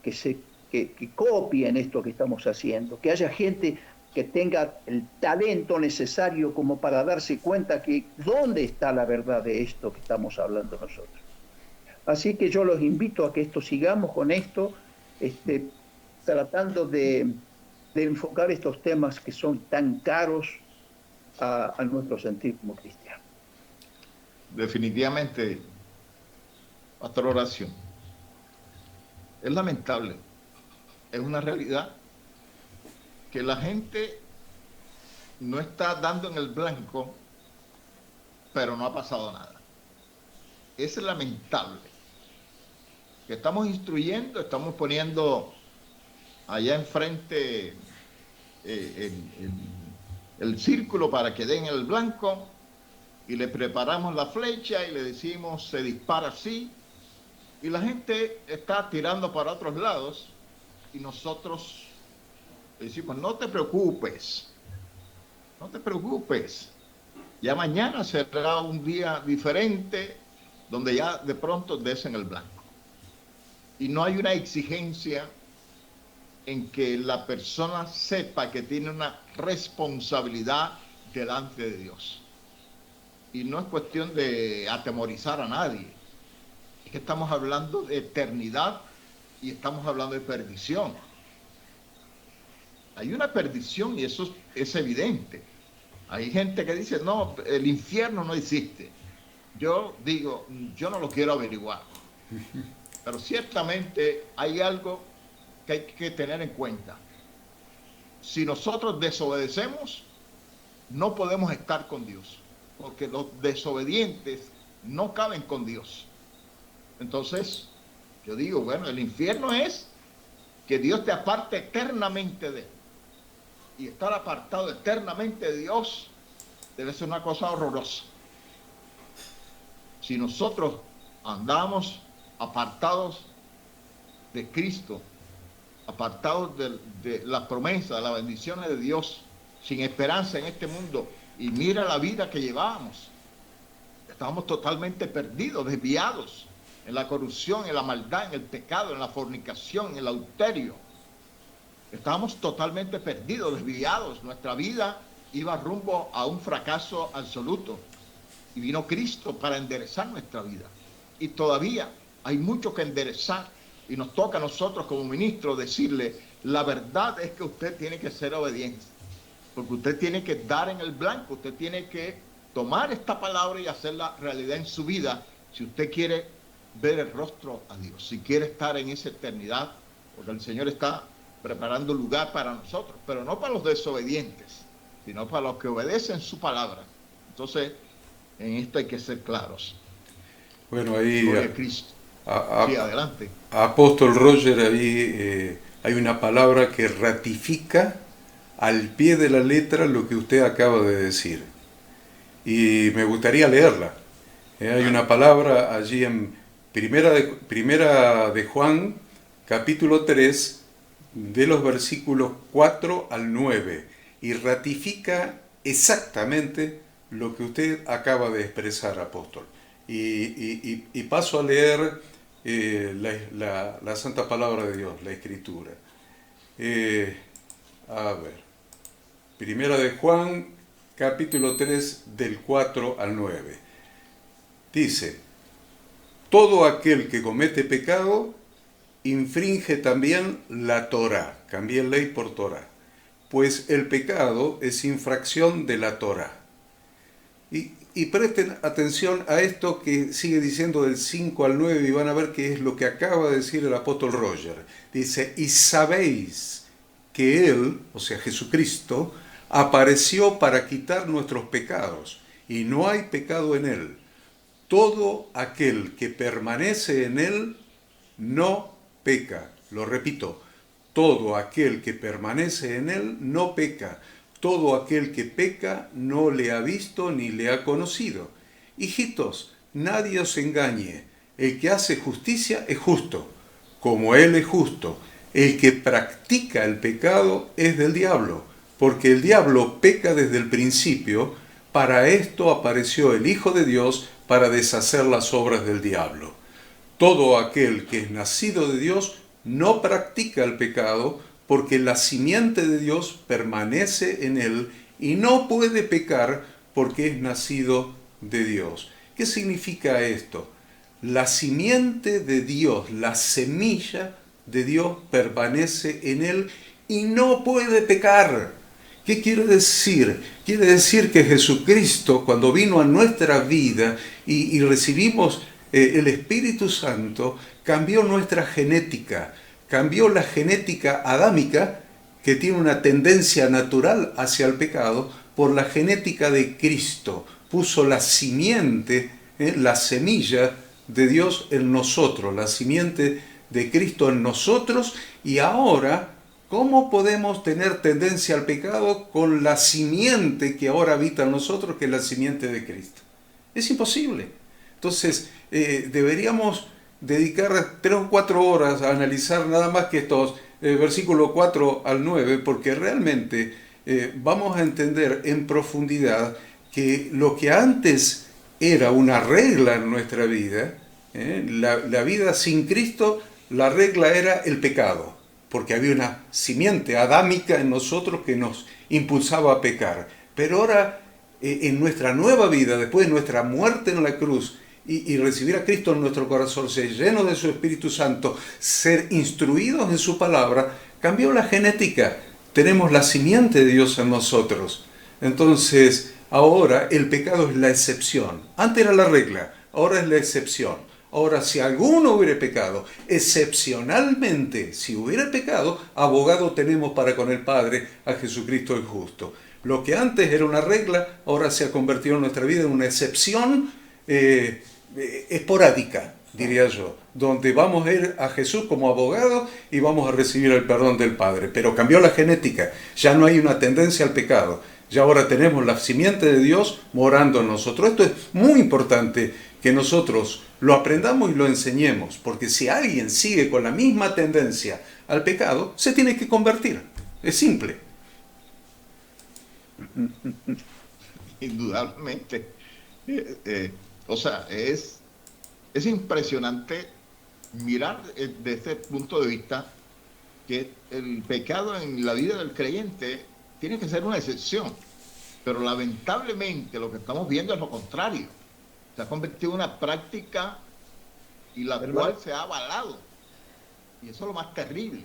que copien esto que estamos haciendo, que haya gente que tenga el talento necesario como para darse cuenta que dónde está la verdad de esto que estamos hablando nosotros. Así que yo los invito a que sigamos con esto, tratando de enfocar estos temas que son tan caros a nuestro sentir como cristianos. Definitivamente, Pastor Horacio, es lamentable, es una realidad que la gente no está dando en el blanco, pero no ha pasado nada. Es lamentable que estamos instruyendo, estamos poniendo allá enfrente el círculo para que den el blanco y le preparamos la flecha y le decimos se dispara así, y la gente está tirando para otros lados y nosotros le decimos no te preocupes, ya mañana será un día diferente donde ya de pronto des en el blanco. Y no hay una exigencia en que la persona sepa que tiene una responsabilidad delante de Dios. Y no es cuestión de atemorizar a nadie. Es que estamos hablando de eternidad y estamos hablando de perdición. Hay una perdición y eso es evidente. Hay gente que dice, no, el infierno no existe. Yo digo, yo no lo quiero averiguar. Pero ciertamente hay algo que hay que tener en cuenta. Si nosotros desobedecemos, no podemos estar con Dios, porque los desobedientes no caben con Dios. Entonces, yo digo, bueno, el infierno es que Dios te aparte eternamente de él. Y estar apartado eternamente de Dios debe ser una cosa horrorosa. Si nosotros andamos apartados de Cristo, apartados de las promesas, de las bendiciones de Dios, sin esperanza en este mundo, y mira la vida que llevábamos, estábamos totalmente perdidos, desviados en la corrupción, en la maldad, en el pecado, en la fornicación, en el adulterio. Estábamos totalmente perdidos, desviados. Nuestra vida iba rumbo a un fracaso absoluto. Y vino Cristo para enderezar nuestra vida. Y todavía hay mucho que enderezar. Y nos toca a nosotros como ministros decirle, la verdad es que usted tiene que ser obediente. Porque usted tiene que dar en el blanco. Usted tiene que tomar esta palabra y hacerla realidad en su vida. Si usted quiere ver el rostro a Dios. Si quiere estar en esa eternidad. Porque el Señor está preparando lugar para nosotros. Pero no para los desobedientes. Sino para los que obedecen su palabra. Entonces, en esto hay que ser claros. Bueno, ahí sí, adelante. Apóstol Roger, ahí hay una palabra que ratifica al pie de la letra lo que usted acaba de decir. Y me gustaría leerla. Hay una palabra allí en Primera de Juan, capítulo 3, de los versículos 4 al 9, y ratifica exactamente lo que usted acaba de expresar, apóstol. Y paso a leer la santa palabra de Dios, la Escritura. A ver, Primera de Juan, capítulo 3, del 4 al 9. Dice, todo aquel que comete pecado infringe también la Torá. Cambié ley por Torá. Pues el pecado es infracción de la Torá. Y presten atención a esto que sigue diciendo del 5 al 9 y van a ver qué es lo que acaba de decir el apóstol Roger. Dice, y sabéis que Él, o sea Jesucristo, apareció para quitar nuestros pecados y no hay pecado en Él. Todo aquel que permanece en Él no peca. Lo repito, todo aquel que permanece en Él no peca. Todo aquel que peca no le ha visto ni le ha conocido. Hijitos, nadie os engañe. El que hace justicia es justo, como Él es justo. El que practica el pecado es del diablo, porque el diablo peca desde el principio. Para esto apareció el Hijo de Dios, para deshacer las obras del diablo. Todo aquel que es nacido de Dios no practica el pecado, porque la simiente de Dios permanece en él y no puede pecar porque es nacido de Dios. ¿Qué significa esto? La simiente de Dios, la semilla de Dios permanece en él y no puede pecar. ¿Qué quiere decir? Quiere decir que Jesucristo, cuando vino a nuestra vida y recibimos el Espíritu Santo, cambió nuestra genética. Cambió la genética adámica, que tiene una tendencia natural hacia el pecado, por la genética de Cristo. Puso la simiente, la semilla de Dios en nosotros, la simiente de Cristo en nosotros. Y ahora, ¿cómo podemos tener tendencia al pecado con la simiente que ahora habita en nosotros, que es la simiente de Cristo? Es imposible. Entonces, deberíamos dedicar 3 o 4 horas a analizar nada más que estos versículos 4 al 9, porque realmente vamos a entender en profundidad que lo que antes era una regla en nuestra vida, la vida sin Cristo, la regla era el pecado, porque había una simiente adámica en nosotros que nos impulsaba a pecar. Pero ahora, en nuestra nueva vida, después de nuestra muerte en la cruz, y recibir a Cristo en nuestro corazón, ser llenos de su Espíritu Santo, ser instruidos en su palabra, cambió la genética. Tenemos la simiente de Dios en nosotros. Entonces, ahora el pecado es la excepción. Antes era la regla, ahora es la excepción. Ahora, si alguno hubiera pecado, excepcionalmente, si hubiera pecado, abogado tenemos para con el Padre, a Jesucristo el justo. Lo que antes era una regla, ahora se ha convertido en nuestra vida en una excepción esporádica, diría yo, donde vamos a ir a Jesús como abogado y vamos a recibir el perdón del Padre. Pero cambió la genética, ya no hay una tendencia al pecado, ya ahora tenemos la simiente de Dios morando en nosotros. Esto es muy importante que nosotros lo aprendamos y lo enseñemos, porque si alguien sigue con la misma tendencia al pecado, se tiene que convertir. Es simple. Indudablemente. O sea, es impresionante mirar desde este punto de vista que el pecado en la vida del creyente tiene que ser una excepción. Pero lamentablemente lo que estamos viendo es lo contrario. Se ha convertido en una práctica y la cual se ha avalado. Y eso es lo más terrible.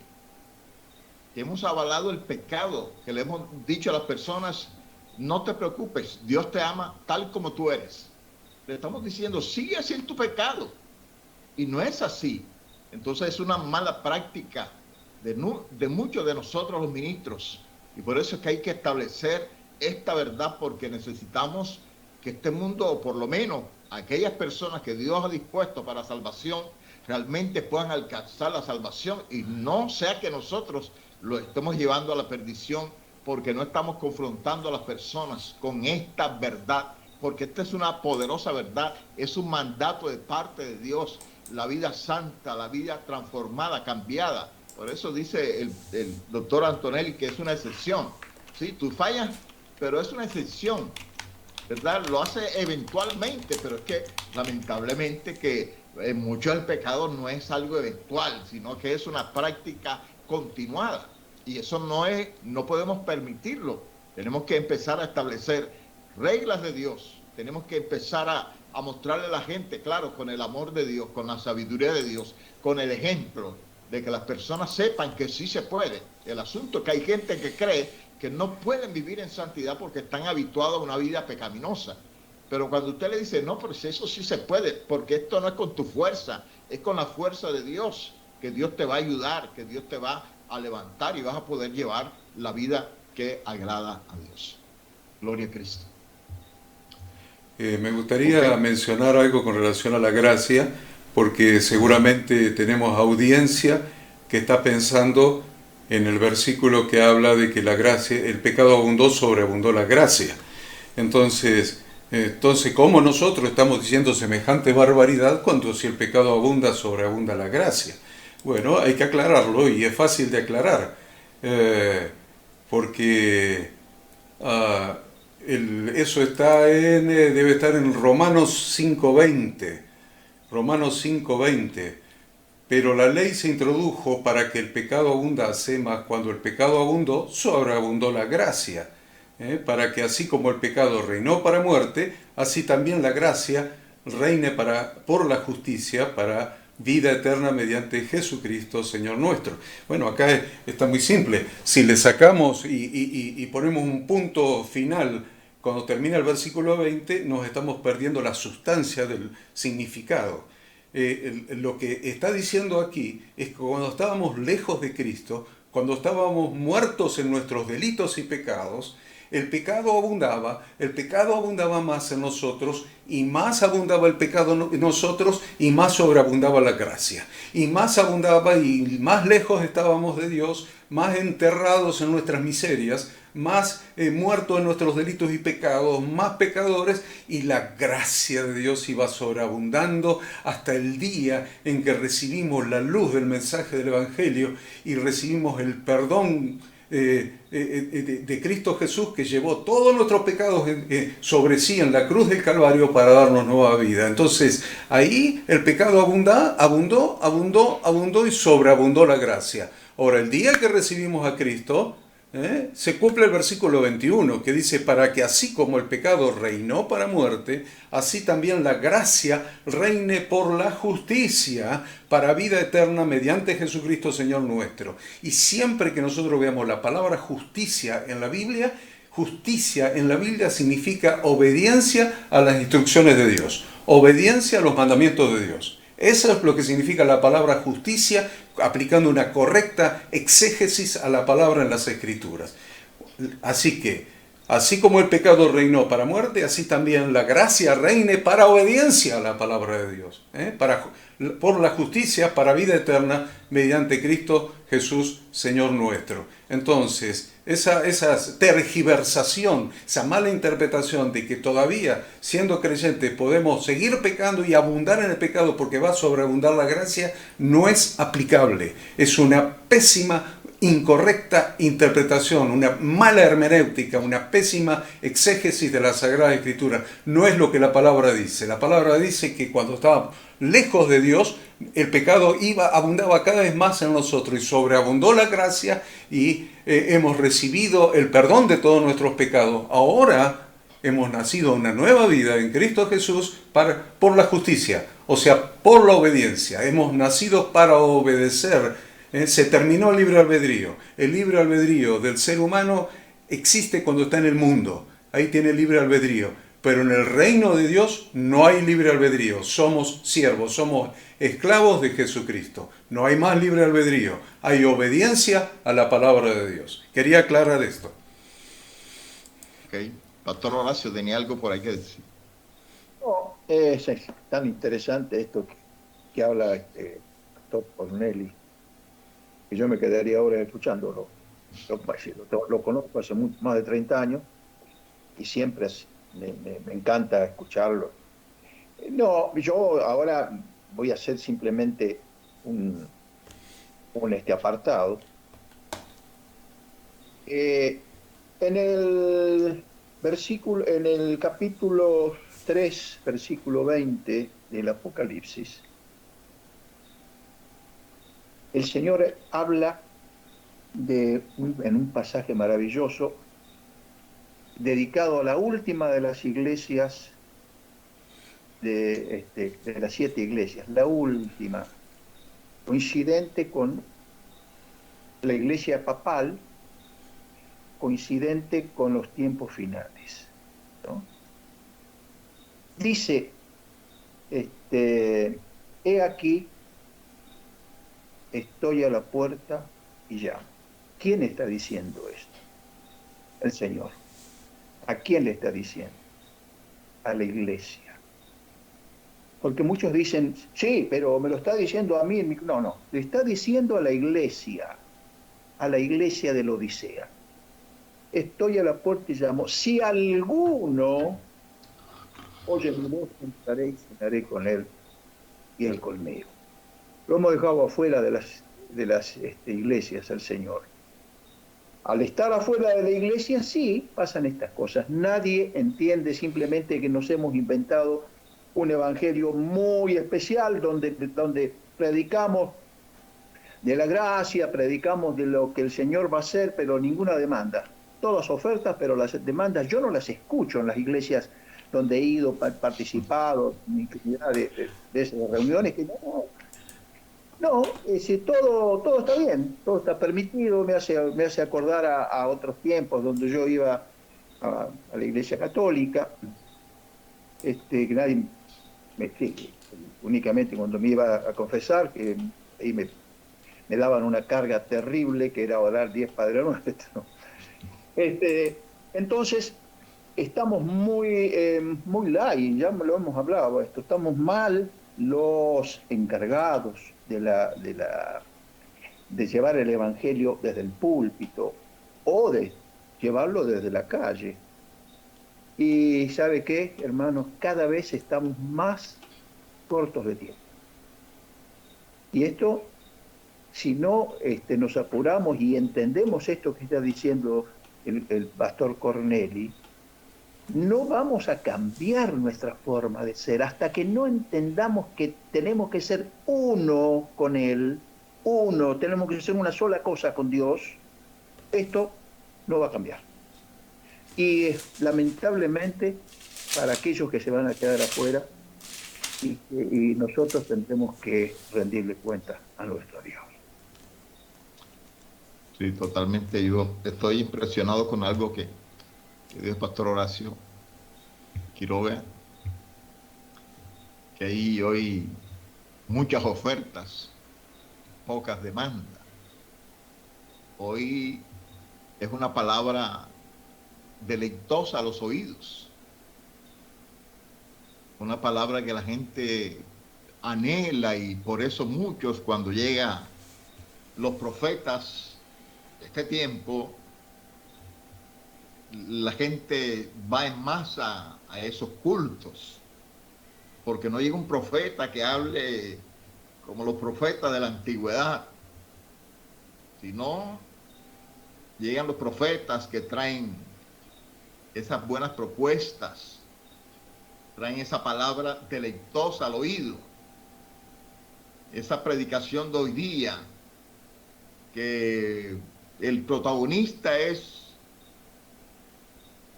Que hemos avalado el pecado, que le hemos dicho a las personas, no te preocupes, Dios te ama tal como tú eres. Le estamos diciendo, sigue así en tu pecado. Y no es así. Entonces es una mala práctica de muchos de nosotros los ministros. Y por eso es que hay que establecer esta verdad, porque necesitamos que este mundo, o por lo menos aquellas personas que Dios ha dispuesto para salvación, realmente puedan alcanzar la salvación y no sea que nosotros lo estemos llevando a la perdición porque no estamos confrontando a las personas con esta verdad, porque esta es una poderosa verdad, es un mandato de parte de Dios, la vida santa, la vida transformada, cambiada. Por eso dice el doctor Antonelli que es una excepción. Sí, tú fallas, pero es una excepción, ¿verdad? Lo hace eventualmente, pero es que lamentablemente que mucho del pecado no es algo eventual, sino que es una práctica continuada. Y eso no podemos permitirlo. Tenemos que empezar a establecer reglas de Dios. Tenemos que empezar a mostrarle a la gente, claro, con el amor de Dios, con la sabiduría de Dios, con el ejemplo de que las personas sepan que sí se puede. El asunto es que hay gente que cree que no pueden vivir en santidad porque están habituados a una vida pecaminosa. Pero cuando usted le dice, no, pero eso sí se puede, porque esto no es con tu fuerza, es con la fuerza de Dios, que Dios te va a ayudar, que Dios te va a levantar y vas a poder llevar la vida que agrada a Dios. Gloria a Cristo. Me gustaría mencionar algo con relación a la gracia, porque seguramente tenemos audiencia que está pensando en el versículo que habla de que la gracia, el pecado abundó, sobreabundó la gracia. Entonces, ¿cómo nosotros estamos diciendo semejante barbaridad cuando si el pecado abunda, sobreabunda la gracia? Bueno, hay que aclararlo y es fácil de aclarar, porque eso debe estar en Romanos 5:20. Romanos 5:20. Pero la ley se introdujo para que el pecado abundase, mas cuando el pecado abundó, sobreabundó la gracia. Para que así como el pecado reinó para muerte, así también la gracia reine por la justicia para vida eterna mediante Jesucristo, Señor nuestro. Bueno, acá está muy simple. Si le sacamos y ponemos un punto final cuando termina el versículo 20, nos estamos perdiendo la sustancia del significado. Lo que está diciendo aquí es que cuando estábamos lejos de Cristo, cuando estábamos muertos en nuestros delitos y pecados, el pecado abundaba más en nosotros, y más abundaba el pecado en nosotros, y más sobreabundaba la gracia. Y más abundaba y más lejos estábamos de Dios, más enterrados en nuestras miserias, más muertos en nuestros delitos y pecados, más pecadores, y la gracia de Dios iba sobreabundando hasta el día en que recibimos la luz del mensaje del Evangelio y recibimos el perdón de Cristo Jesús, que llevó todos nuestros pecados sobre sí en la cruz del Calvario para darnos nueva vida. Entonces ahí el pecado abundó y sobreabundó la gracia. Ahora, el día que recibimos a Cristo, se cumple el versículo 21, que dice, para que así como el pecado reinó para muerte, así también la gracia reine por la justicia para vida eterna mediante Jesucristo Señor nuestro. Y siempre que nosotros veamos la palabra justicia en la Biblia significa obediencia a las instrucciones de Dios, obediencia a los mandamientos de Dios. Eso es lo que significa la palabra justicia, aplicando una correcta exégesis a la palabra en las Escrituras. Así que, así como el pecado reinó para muerte, así también la gracia reine para obediencia a la palabra de Dios, por la justicia para vida eterna mediante Cristo Jesús, Señor nuestro. Entonces, esa tergiversación, esa mala interpretación de que todavía, siendo creyentes, podemos seguir pecando y abundar en el pecado porque va a sobreabundar la gracia, no es aplicable. Es una pésima incorrecta interpretación, una mala hermenéutica, una pésima exégesis de la Sagrada Escritura. No es lo que la palabra dice. La palabra dice que cuando estábamos lejos de Dios, el pecado abundaba cada vez más en nosotros y sobreabundó la gracia y hemos recibido el perdón de todos nuestros pecados. Ahora hemos nacido una nueva vida en Cristo Jesús por la justicia, o sea, por la obediencia. Hemos nacido para obedecer. Se terminó el libre albedrío. El libre albedrío del ser humano existe cuando está en el mundo. Ahí tiene libre albedrío. Pero en el reino de Dios no hay libre albedrío. Somos siervos, somos esclavos de Jesucristo. No hay más libre albedrío. Hay obediencia a la palabra de Dios. Quería aclarar esto. Ok. Pastor Horacio, tenía algo por ahí que decir. No, es tan interesante esto que habla Pastor Corneli, que yo me quedaría ahora escuchándolo. Lo conozco hace más de 30 años y siempre me encanta escucharlo. No, yo ahora voy a hacer simplemente un apartado. En el capítulo 3, versículo 20 del Apocalipsis, el Señor habla en un pasaje maravilloso dedicado a la última de las iglesias, de las 7 iglesias, la última, coincidente con la iglesia papal, coincidente con los tiempos finales, ¿no? Dice, he aquí, estoy a la puerta y llamo. ¿Quién está diciendo esto? El Señor. ¿A quién le está diciendo? A la iglesia. Porque muchos dicen, sí, pero me lo está diciendo a mí. No, le está diciendo a la iglesia de la Odisea. Estoy a la puerta y llamo. Si alguno oye mi voz, entraré y cenaré con él y él conmigo. Lo hemos dejado afuera de las iglesias al Señor. Al estar afuera de la iglesia, sí, pasan estas cosas. Nadie entiende simplemente que nos hemos inventado un evangelio muy especial donde predicamos de la gracia, predicamos de lo que el Señor va a hacer, pero ninguna demanda. Todas ofertas, pero las demandas yo no las escucho en las iglesias donde he ido, participado en infinidad de esas reuniones, que todo está bien, todo está permitido. Me hace acordar a otros tiempos donde yo iba a la iglesia católica, que nadie únicamente cuando me iba a confesar, que ahí me daban una carga terrible, que era orar 10 Padre Nuestro. Entonces, estamos muy light, ya lo hemos hablado esto, estamos mal los encargados de llevar el evangelio desde el púlpito o de llevarlo desde la calle. Y ¿sabe qué, hermanos? Cada vez estamos más cortos de tiempo. Y esto, si no nos apuramos y entendemos esto que está diciendo el pastor Corneli, no vamos a cambiar nuestra forma de ser hasta que no entendamos que tenemos que ser uno con Él, tenemos que ser una sola cosa con Dios. Esto no va a cambiar. Y lamentablemente, para aquellos que se van a quedar afuera, y nosotros tendremos que rendirle cuenta a nuestro Dios. Sí, totalmente. Yo estoy impresionado con algo que dijo el pastor Horacio Quiroga, que hay hoy muchas ofertas, pocas demandas. Hoy es una palabra deleitosa a los oídos, una palabra que la gente anhela, y por eso muchos, cuando llegan los profetas de este tiempo, la gente va en masa a esos cultos, porque no llega un profeta que hable como los profetas de la antigüedad, sino llegan los profetas que traen esas buenas propuestas, traen esa palabra deleitosa al oído, esa predicación de hoy día, que el protagonista es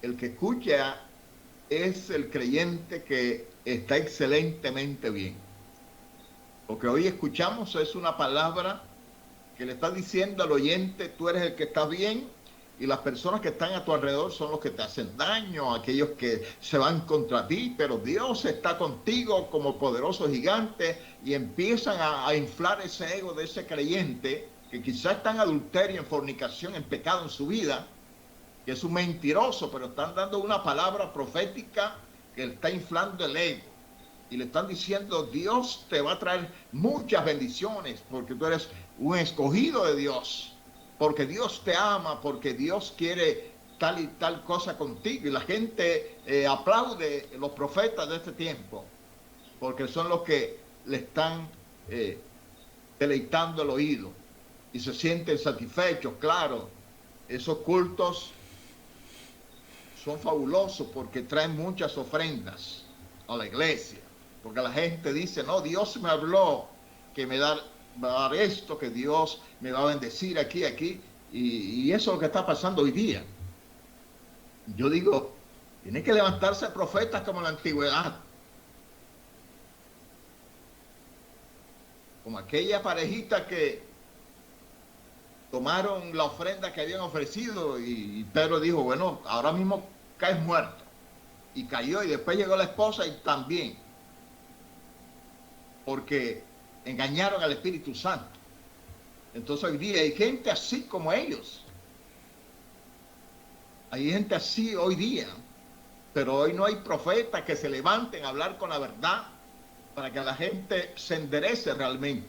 el que escucha, es el creyente que está excelentemente bien. Lo que hoy escuchamos es una palabra que le está diciendo al oyente: tú eres el que está bien, y las personas que están a tu alrededor son los que te hacen daño, aquellos que se van contra ti, pero Dios está contigo como poderoso gigante, y empiezan a inflar ese ego de ese creyente que quizás está en adulterio, en fornicación, en pecado en su vida, que es un mentiroso, pero están dando una palabra profética que está inflando el ego. Y le están diciendo: Dios te va a traer muchas bendiciones porque tú eres un escogido de Dios, porque Dios te ama, porque Dios quiere tal y tal cosa contigo. Y la gente aplaude los profetas de este tiempo, porque son los que le están deleitando el oído y se sienten satisfechos. Claro, esos cultos son fabulosos porque traen muchas ofrendas a la iglesia, porque la gente dice: no, Dios me habló que me va a dar esto, que Dios me va a bendecir aquí, y eso es lo que está pasando hoy día. Yo digo, tiene que levantarse profetas como en la antigüedad, como aquella parejita que tomaron la ofrenda que habían ofrecido, y Pedro dijo: bueno, ahora mismo caes muerto. Y cayó, y después llegó la esposa y también, porque engañaron al Espíritu Santo. Entonces hoy día hay gente así como ellos. Hay gente así hoy día, pero hoy no hay profetas que se levanten a hablar con la verdad para que la gente se enderece realmente.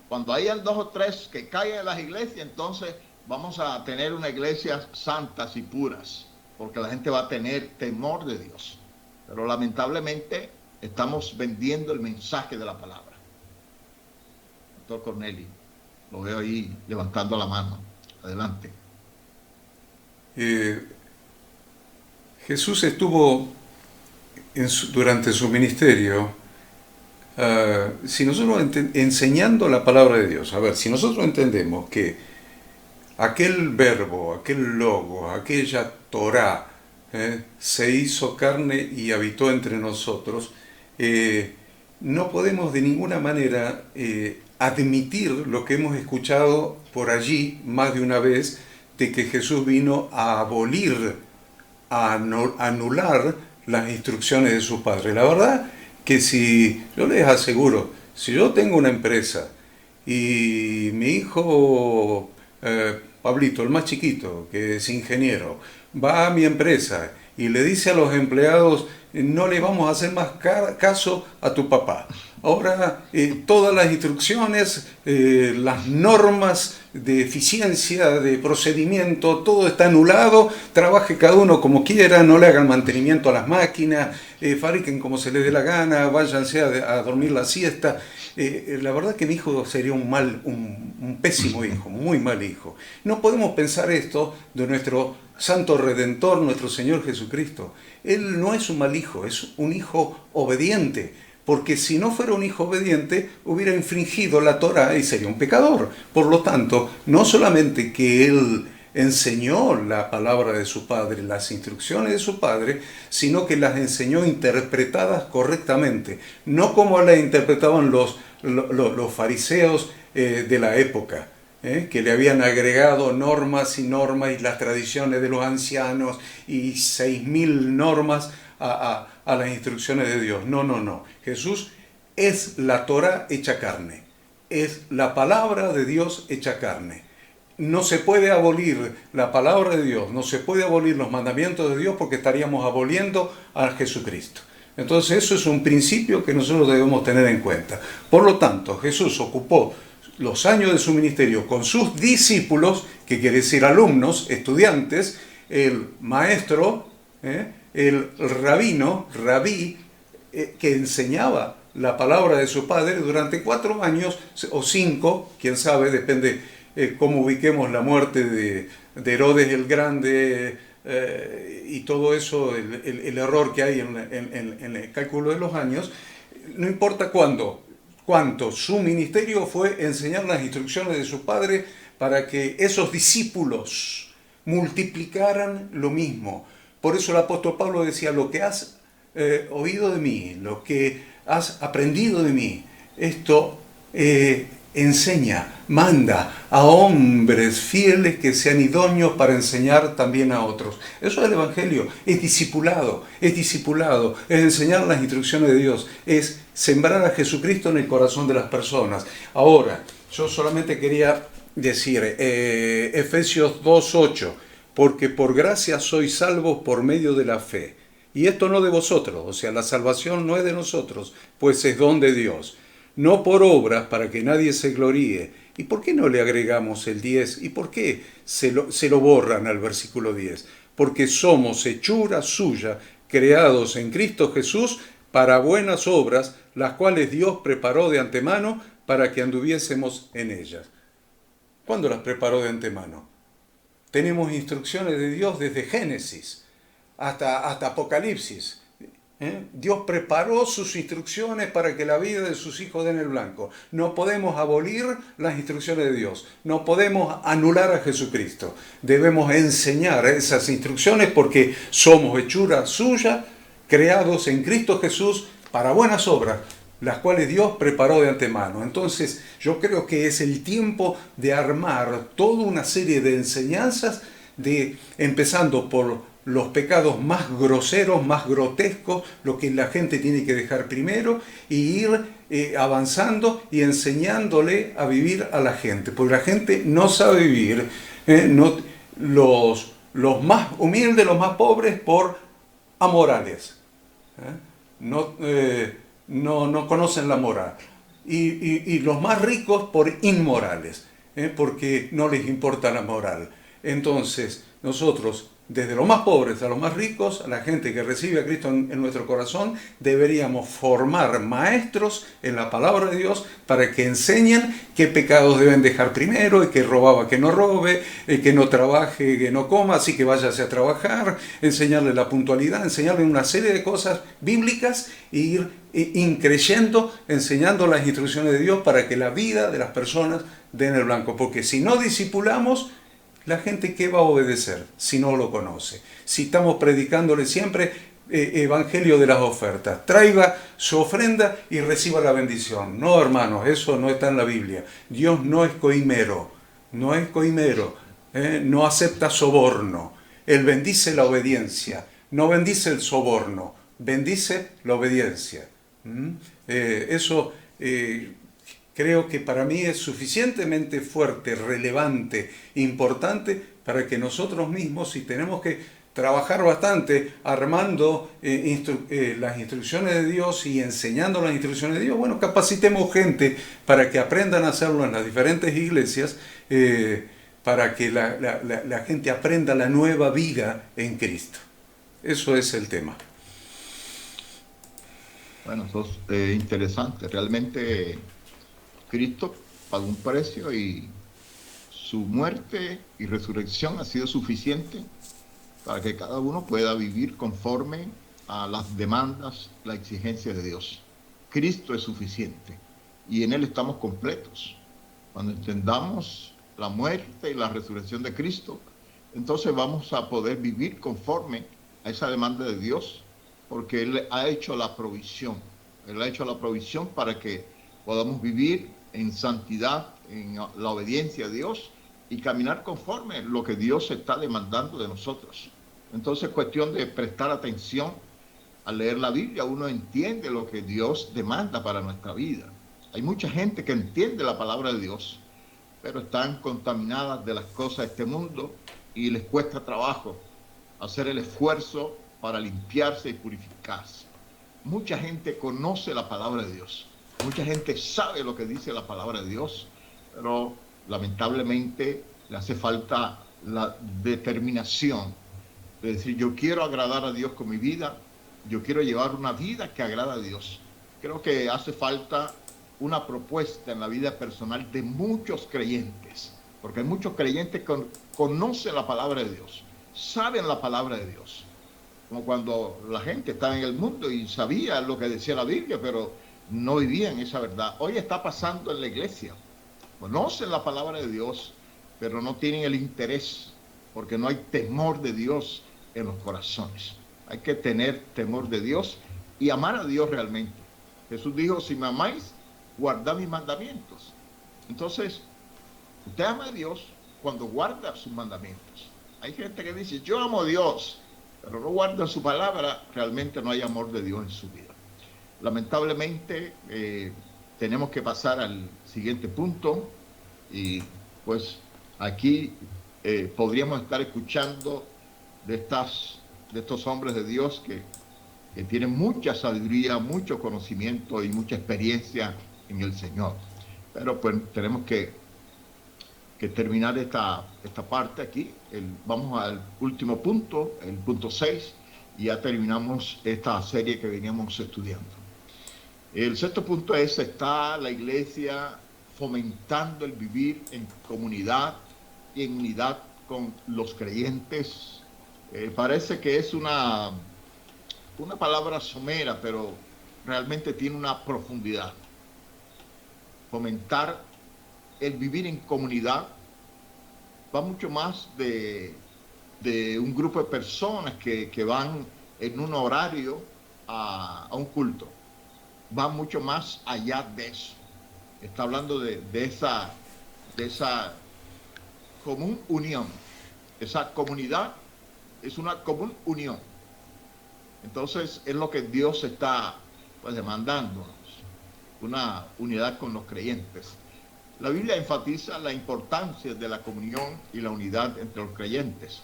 Cuando hayan 2 o 3 que caigan en las iglesias, entonces vamos a tener unas iglesias santas y puras, porque la gente va a tener temor de Dios. Pero lamentablemente estamos vendiendo el mensaje de la palabra. Doctor Corneli, lo veo ahí levantando la mano. Adelante. Jesús estuvo durante su ministerio, si nosotros enseñando la palabra de Dios. A ver, si nosotros entendemos que aquel verbo, aquel logo, aquella Torá se hizo carne y habitó entre nosotros, no podemos de ninguna manera admitir lo que hemos escuchado por allí más de una vez, de que Jesús vino a abolir, a anular las instrucciones de su Padre. La verdad que si, yo les aseguro, si yo tengo una empresa y mi hijo Pablito, el más chiquito, que es ingeniero, va a mi empresa y le dice a los empleados: no le vamos a hacer más caso a tu papá. Ahora todas las instrucciones, las normas de eficiencia, de procedimiento, todo está anulado, trabaje cada uno como quiera, no le hagan mantenimiento a las máquinas, fabriquen como se les dé la gana, váyanse a dormir la siesta. La verdad que mi hijo sería un pésimo hijo, muy mal hijo. No podemos pensar esto de nuestro Santo Redentor, nuestro Señor Jesucristo. Él no es un mal hijo, es un hijo obediente, porque si no fuera un hijo obediente, hubiera infringido la Torá y sería un pecador. Por lo tanto, no solamente que él enseñó la palabra de su Padre, las instrucciones de su Padre, sino que las enseñó interpretadas correctamente, no como las interpretaban los fariseos de la época, que le habían agregado normas y normas y las tradiciones de los ancianos y 6.000 normas a las instrucciones de Dios. No. Jesús es la Torá hecha carne, es la palabra de Dios hecha carne. No se puede abolir la palabra de Dios, no se puede abolir los mandamientos de Dios, porque estaríamos aboliendo a Jesucristo. Entonces eso es un principio que nosotros debemos tener en cuenta. Por lo tanto, Jesús ocupó los años de su ministerio con sus discípulos, que quiere decir alumnos, estudiantes, el maestro, el rabí, que enseñaba la palabra de su Padre durante 4 años o 5, quién sabe, depende cómo ubiquemos la muerte de Herodes el Grande y todo eso, el error que hay en el cálculo de los años, no importa cuánto, su ministerio fue enseñar las instrucciones de su padre para que esos discípulos multiplicaran lo mismo. Por eso el apóstol Pablo decía, lo que has oído de mí, lo que has aprendido de mí, esto enseña, manda a hombres fieles que sean idóneos para enseñar también a otros. Eso es el Evangelio, es discipulado, es enseñar las instrucciones de Dios, es sembrar a Jesucristo en el corazón de las personas. Ahora, yo solamente quería decir, Efesios 2:8, porque por gracia sois salvos por medio de la fe. Y esto no de vosotros, o sea, la salvación no es de nosotros, pues es don de Dios. No por obras para que nadie se gloríe. ¿Y por qué no le agregamos el 10? ¿Y por qué se lo borran al versículo 10? Porque somos hechura suya, creados en Cristo Jesús para buenas obras, las cuales Dios preparó de antemano para que anduviésemos en ellas. ¿Cuándo las preparó de antemano? Tenemos instrucciones de Dios desde Génesis hasta Apocalipsis. Dios preparó sus instrucciones para que la vida de sus hijos den el blanco. No podemos abolir las instrucciones de Dios. No podemos anular a Jesucristo. Debemos enseñar esas instrucciones porque somos hechura suya, creados en Cristo Jesús para buenas obras, las cuales Dios preparó de antemano. Entonces, yo creo que es el tiempo de armar toda una serie de enseñanzas, empezando por los pecados más groseros, más grotescos, lo que la gente tiene que dejar primero, y ir avanzando y enseñándole a vivir a la gente, porque la gente no sabe vivir, los más humildes, los más pobres, por amorales, no conocen la moral, y los más ricos por inmorales, porque no les importa la moral. Entonces, nosotros, desde los más pobres a los más ricos, a la gente que recibe a Cristo en nuestro corazón, deberíamos formar maestros en la palabra de Dios para que enseñen qué pecados deben dejar primero, y que robaba, que no robe, que no trabaje, que no coma, así que váyase a trabajar, enseñarle la puntualidad, enseñarle una serie de cosas bíblicas e ir increyendo, enseñando las instrucciones de Dios para que la vida de las personas den el blanco. Porque si no discipulamos, la gente, ¿qué va a obedecer si no lo conoce? Si estamos predicándole siempre evangelio de las ofertas, traiga su ofrenda y reciba la bendición. No, hermanos, eso no está en la Biblia. Dios no es coimero, no acepta soborno. Él bendice la obediencia, no bendice el soborno, bendice la obediencia. Creo que para mí es suficientemente fuerte, relevante, importante para que nosotros mismos, si tenemos que trabajar bastante armando las instrucciones de Dios y enseñando las instrucciones de Dios, bueno, capacitemos gente para que aprendan a hacerlo en las diferentes iglesias, para que la gente aprenda la nueva vida en Cristo. Eso es el tema. Bueno, eso es interesante. Realmente Cristo pagó un precio y su muerte y resurrección ha sido suficiente para que cada uno pueda vivir conforme a las demandas, la exigencia de Dios. Cristo es suficiente y en Él estamos completos. Cuando entendamos la muerte y la resurrección de Cristo, entonces vamos a poder vivir conforme a esa demanda de Dios, porque Él ha hecho la provisión. Él ha hecho la provisión para que podamos vivir en santidad, en la obediencia a Dios y caminar conforme lo que Dios está demandando de nosotros. Entonces es cuestión de prestar atención. Al leer la Biblia uno entiende lo que Dios demanda para nuestra vida. Hay mucha gente que entiende la palabra de Dios, pero están contaminadas de las cosas de este mundo y les cuesta trabajo hacer el esfuerzo para limpiarse y purificarse. Mucha gente conoce la palabra de Dios. Mucha gente sabe lo que dice la palabra de Dios, pero lamentablemente le hace falta la determinación de decir, yo quiero agradar a Dios con mi vida, yo quiero llevar una vida que agrada a Dios. Creo que hace falta una propuesta en la vida personal de muchos creyentes porque hay muchos creyentes que conocen la palabra de Dios, saben la palabra de Dios, como cuando la gente estaba en el mundo y sabía lo que decía la Biblia, pero no vivían esa verdad. Hoy está pasando en la iglesia, conocen la palabra de Dios, pero no tienen el interés, porque no hay temor de Dios en los corazones. Hay que tener temor de Dios y amar a Dios realmente. Jesús dijo, si me amáis, guardad mis mandamientos. Entonces, usted ama a Dios cuando guarda sus mandamientos. Hay gente que dice, yo amo a Dios, pero no guarda su palabra, realmente no hay amor de Dios en su vida. Lamentablemente, tenemos que pasar al siguiente punto y pues aquí podríamos estar escuchando de estos hombres de Dios que tienen mucha sabiduría, mucho conocimiento y mucha experiencia en el Señor. Pero pues tenemos que terminar esta parte aquí. Vamos al último punto, el punto 6, y ya terminamos esta serie que veníamos estudiando. El sexto punto es, está la iglesia fomentando el vivir en comunidad y en unidad con los creyentes. Parece que es una palabra somera, pero realmente tiene una profundidad. Fomentar el vivir en comunidad va mucho más de un grupo de personas que van en un horario a un culto. Va mucho más allá de eso. Está hablando de esa común unión. Esa comunidad es una común unión. Entonces es lo que Dios está pues demandándonos, una unidad con los creyentes. La Biblia enfatiza la importancia de la comunión y la unidad entre los creyentes.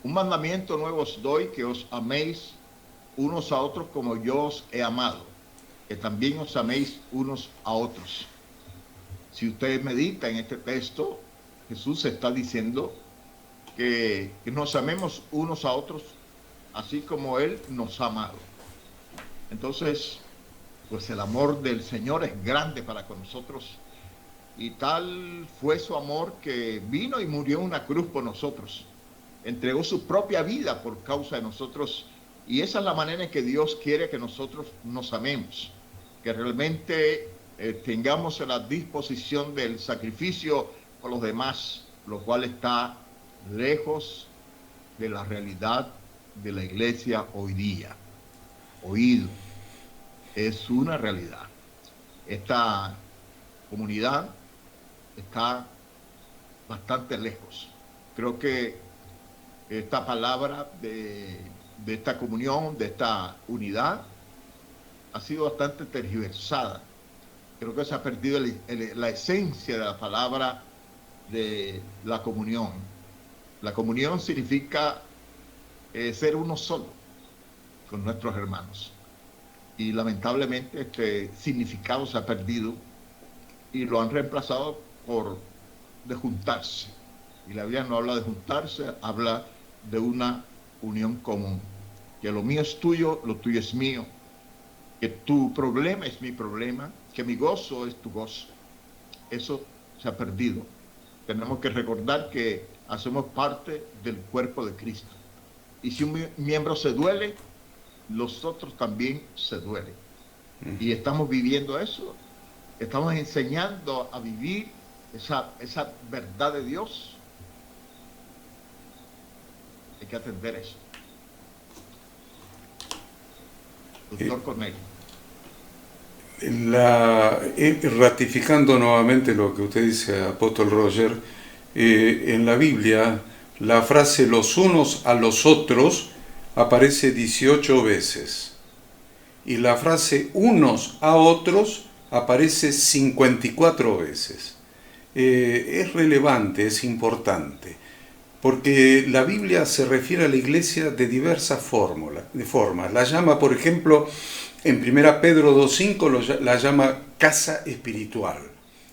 Un mandamiento nuevo os doy, que os améis unos a otros como yo os he amado, que también os améis unos a otros. Si usted medita en este texto, Jesús está diciendo que nos amemos unos a otros, así como Él nos ha amado. Entonces, pues el amor del Señor es grande para con nosotros, y tal fue su amor que vino y murió en una cruz por nosotros. Entregó su propia vida por causa de nosotros, y esa es la manera en que Dios quiere que nosotros nos amemos, que realmente tengamos la disposición del sacrificio por los demás, lo cual está lejos de la realidad de la iglesia hoy día. Oído, es una realidad. Esta comunidad está bastante lejos. Creo que esta palabra de esta comunión, de esta unidad, ha sido bastante tergiversada. Creo que se ha perdido la esencia de la palabra de la comunión. La comunión significa ser uno solo con nuestros hermanos. Y lamentablemente este significado se ha perdido y lo han reemplazado por de juntarse. Y la Biblia no habla de juntarse, habla de una unión común. Que lo mío es tuyo, lo tuyo es mío. Que tu problema es mi problema, que mi gozo es tu gozo. Eso se ha perdido. Tenemos que recordar que hacemos parte del cuerpo de Cristo. Y si un miembro se duele, los otros también se duelen. Y estamos viviendo eso. Estamos enseñando a vivir esa verdad de Dios. Hay que atender eso. Doctor Cornelio. Ratificando nuevamente lo que usted dice, apóstol Roger, en la Biblia la frase los unos a los otros aparece 18 veces y la frase unos a otros aparece 54 veces. Es relevante, es importante, porque la Biblia se refiere a la iglesia de diversas formas. La llama, por ejemplo, en 1 Pedro 2.5 la llama casa espiritual,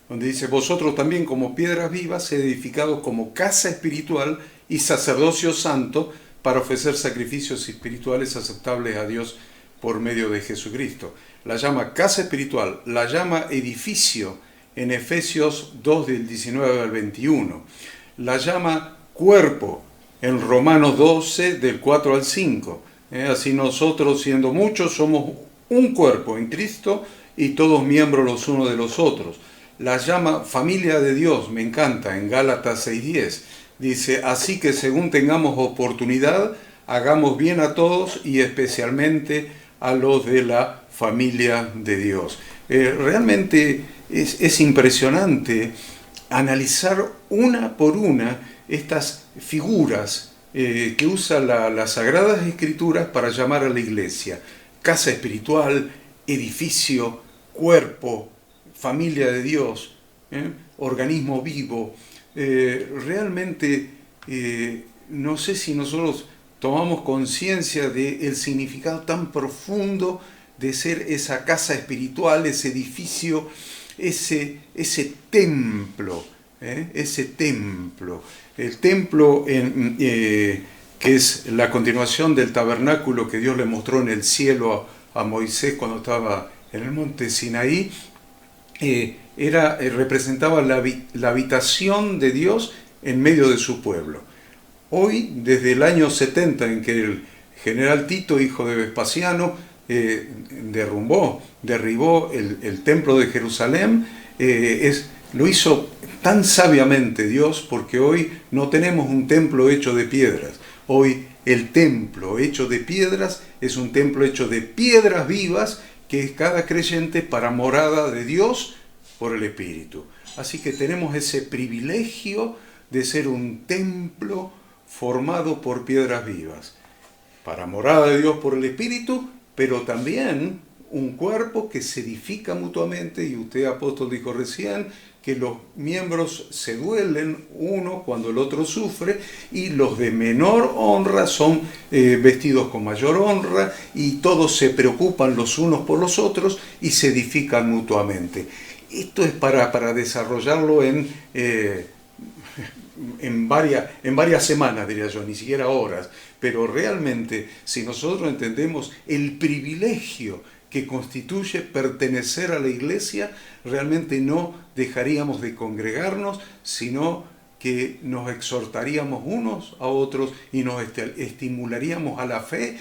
donde dice, vosotros también como piedras vivas sed edificados como casa espiritual y sacerdocio santo para ofrecer sacrificios espirituales aceptables a Dios por medio de Jesucristo. La llama casa espiritual, la llama edificio en Efesios 2 del 19 al 21. La llama cuerpo en Romanos 12 del 4 al 5. Así nosotros, siendo muchos, somos un cuerpo en Cristo y todos miembros los unos de los otros. La llama familia de Dios, me encanta, en Gálatas 6:10. Dice, así que según tengamos oportunidad, hagamos bien a todos y especialmente a los de la familia de Dios. Realmente es impresionante analizar una por una estas figuras que usa las Sagradas Escrituras para llamar a la iglesia. Casa espiritual, edificio, cuerpo, familia de Dios, organismo vivo. Realmente no sé si nosotros tomamos conciencia del significado tan profundo de ser esa casa espiritual, ese edificio, ese templo, ese templo. El templo que es la continuación del tabernáculo que Dios le mostró en el cielo a Moisés cuando estaba en el monte Sinaí, representaba la habitación de Dios en medio de su pueblo. Hoy, desde el año 70, en que el general Tito, hijo de Vespasiano, derribó el templo de Jerusalén, lo hizo tan sabiamente Dios, porque hoy no tenemos un templo hecho de piedras. Hoy el templo hecho de piedras es un templo hecho de piedras vivas, que es cada creyente para morada de Dios por el Espíritu. Así que tenemos ese privilegio de ser un templo formado por piedras vivas, para morada de Dios por el Espíritu, pero también un cuerpo que se edifica mutuamente, y usted, apóstol, dijo recién que los miembros se duelen uno cuando el otro sufre, y los de menor honra son vestidos con mayor honra, y todos se preocupan los unos por los otros y se edifican mutuamente. Esto es para desarrollarlo en varias semanas, diría yo, ni siquiera horas, pero realmente si nosotros entendemos el privilegio que constituye pertenecer a la iglesia, realmente no dejaríamos de congregarnos, sino que nos exhortaríamos unos a otros y nos estimularíamos a la fe,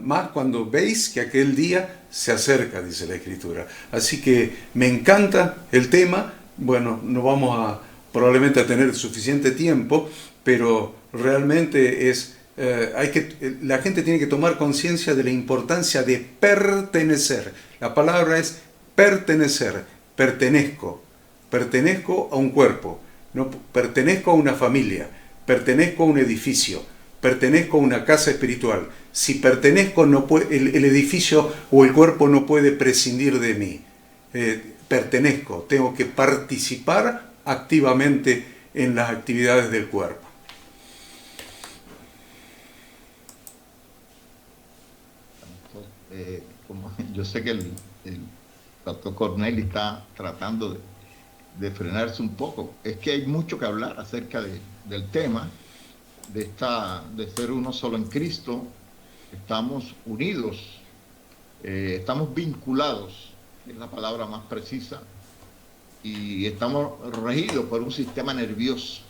más cuando veis que aquel día se acerca, dice la Escritura. Así que me encanta el tema. Bueno, no vamos probablemente a tener suficiente tiempo, pero realmente la gente tiene que tomar conciencia de la importancia de pertenecer. La palabra es pertenecer. Pertenezco a un cuerpo, no pertenezco a una familia, pertenezco a un edificio, pertenezco a una casa espiritual. Si pertenezco, el edificio o el cuerpo no puede prescindir de mí. Pertenezco, tengo que participar activamente en las actividades del cuerpo. Yo sé que el pastor Corneli está tratando de frenarse un poco. Es que hay mucho que hablar acerca del tema, de ser uno solo en Cristo. Estamos unidos, estamos vinculados, es la palabra más precisa, y estamos regidos por un sistema nervioso.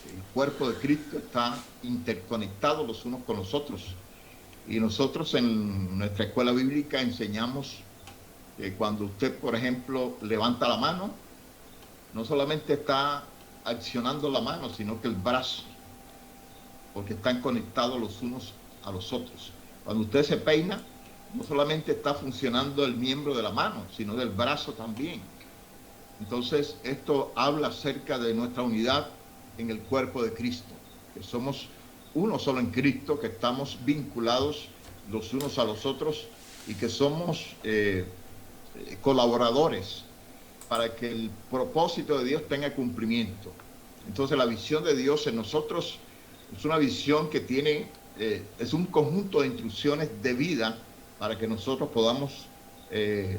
El cuerpo de Cristo está interconectado los unos con los otros. Y nosotros en nuestra escuela bíblica enseñamos que cuando usted, por ejemplo, levanta la mano, no solamente está accionando la mano, sino que el brazo, porque están conectados los unos a los otros. Cuando usted se peina, no solamente está funcionando el miembro de la mano, sino del brazo también. Entonces, esto habla acerca de nuestra unidad en el cuerpo de Cristo, que somos uno solo en Cristo, que estamos vinculados los unos a los otros y que somos colaboradores para que el propósito de Dios tenga cumplimiento. Entonces, la visión de Dios en nosotros es una visión que tiene, es un conjunto de instrucciones de vida para que nosotros podamos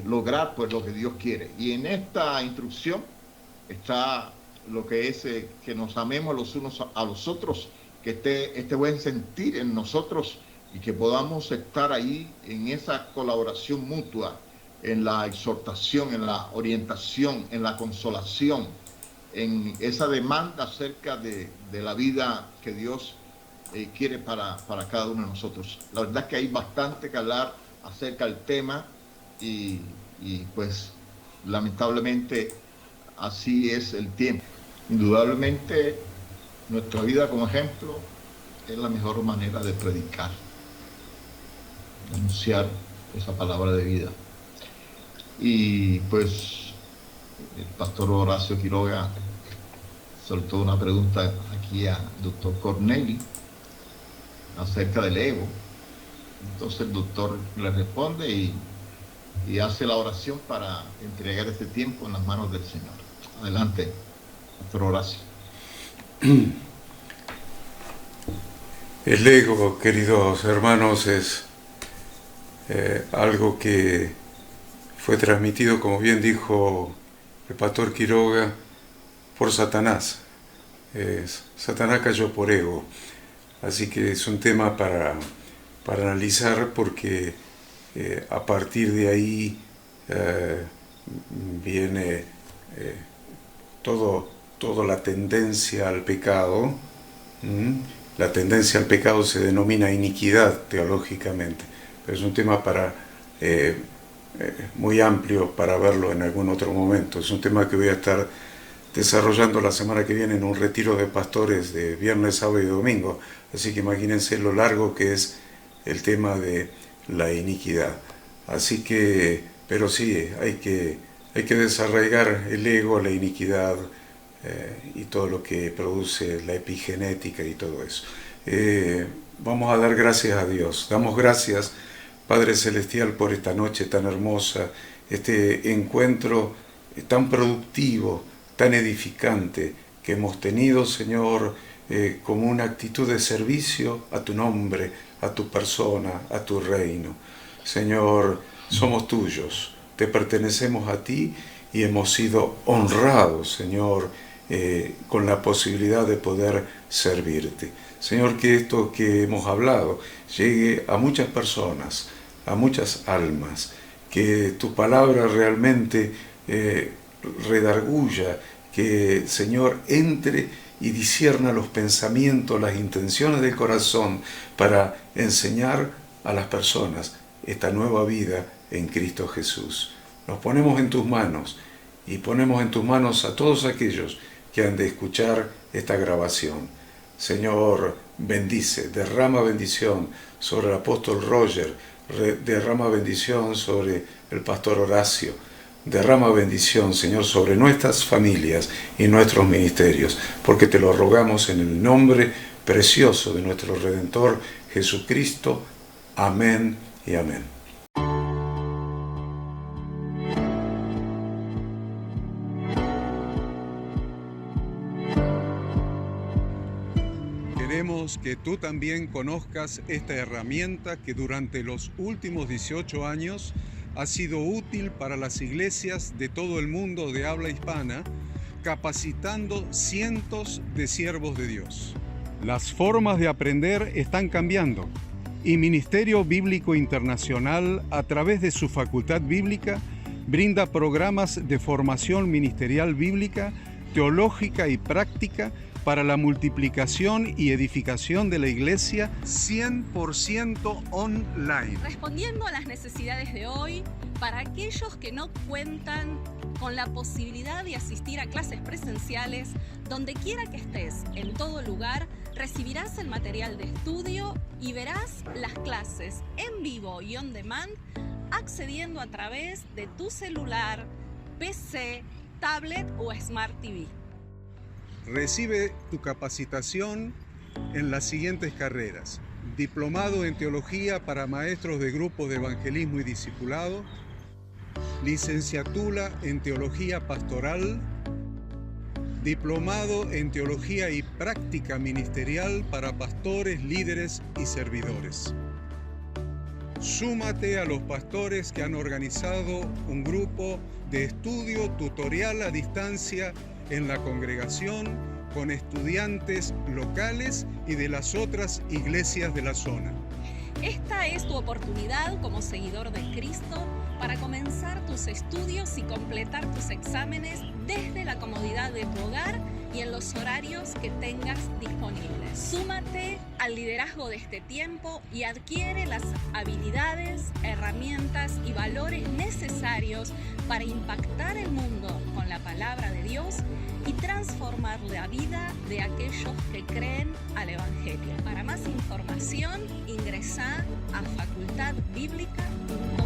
lograr pues lo que Dios quiere. Y en esta instrucción está lo que es que nos amemos los unos a los otros, que esté este buen sentir en nosotros y que podamos estar ahí en esa colaboración mutua, en la exhortación, en la orientación, en la consolación, en esa demanda acerca de la vida que Dios quiere para cada uno de nosotros. La verdad es que hay bastante que hablar acerca del tema y pues lamentablemente así es el tiempo. Indudablemente nuestra vida como ejemplo es la mejor manera de predicar, de anunciar esa palabra de vida. Y pues el pastor Horacio Quiroga soltó una pregunta aquí al doctor Corneli acerca del ego. Entonces el doctor le responde y hace la oración para entregar este tiempo en las manos del Señor. Adelante, pastor Horacio. El ego, queridos hermanos, es algo que fue transmitido, como bien dijo el pastor Quiroga, por Satanás. Satanás cayó por ego. Así que es un tema para analizar, porque a partir de ahí viene toda la tendencia al pecado. La tendencia al pecado se denomina iniquidad teológicamente, pero es un tema muy amplio para verlo en algún otro momento. Es un tema que voy a estar desarrollando la semana que viene en un retiro de pastores de viernes, sábado y domingo. Así que imagínense lo largo que es el tema de la iniquidad. Así que, pero sí, hay que desarraigar el ego, la iniquidad y todo lo que produce la epigenética y todo eso. Vamos a dar gracias a Dios. Damos gracias, Padre Celestial, por esta noche tan hermosa, este encuentro tan productivo, tan edificante que hemos tenido, Señor, como una actitud de servicio a tu nombre, a tu persona, a tu reino. Señor, somos tuyos, te pertenecemos a ti y hemos sido honrados, Señor, con la posibilidad de poder servirte. Señor, que esto que hemos hablado llegue a muchas personas, a muchas almas, que tu palabra realmente redarguya, que, Señor, entre y discierna los pensamientos, las intenciones del corazón para enseñar a las personas esta nueva vida en Cristo Jesús. Nos ponemos en tus manos y ponemos en tus manos a todos aquellos que han de escuchar esta grabación. Señor, bendice, derrama bendición sobre el apóstol Roger, derrama bendición sobre el pastor Horacio, derrama bendición, Señor, sobre nuestras familias y nuestros ministerios, porque te lo rogamos en el nombre precioso de nuestro Redentor Jesucristo. Amén y amén. Queremos que tú también conozcas esta herramienta que durante los últimos 18 años ha sido útil para las iglesias de todo el mundo de habla hispana, capacitando cientos de siervos de Dios. Las formas de aprender están cambiando y Ministerio Bíblico Internacional, a través de su facultad bíblica, brinda programas de formación ministerial bíblica, teológica y práctica para la multiplicación y edificación de la iglesia 100% online. Respondiendo a las necesidades de hoy, para aquellos que no cuentan con la posibilidad de asistir a clases presenciales, donde quiera que estés, en todo lugar, recibirás el material de estudio y verás las clases en vivo y on demand, accediendo a través de tu celular, PC, tablet o Smart TV. Recibe tu capacitación en las siguientes carreras: diplomado en teología para maestros de grupos de evangelismo y discipulado, licenciatura en teología pastoral, diplomado en teología y práctica ministerial para pastores, líderes y servidores. Súmate a los pastores que han organizado un grupo de estudio tutorial a distancia en la congregación con estudiantes locales y de las otras iglesias de la zona. Esta es tu oportunidad como seguidor de Cristo para comenzar tus estudios y completar tus exámenes desde la comodidad de tu hogar y en los horarios que tengas disponibles. Súmate al liderazgo de este tiempo y adquiere las habilidades, herramientas y valores necesarios para impactar el mundo con la palabra de Dios y transformar la vida de aquellos que creen al Evangelio. Para más información, ingresá a facultadbiblica.com.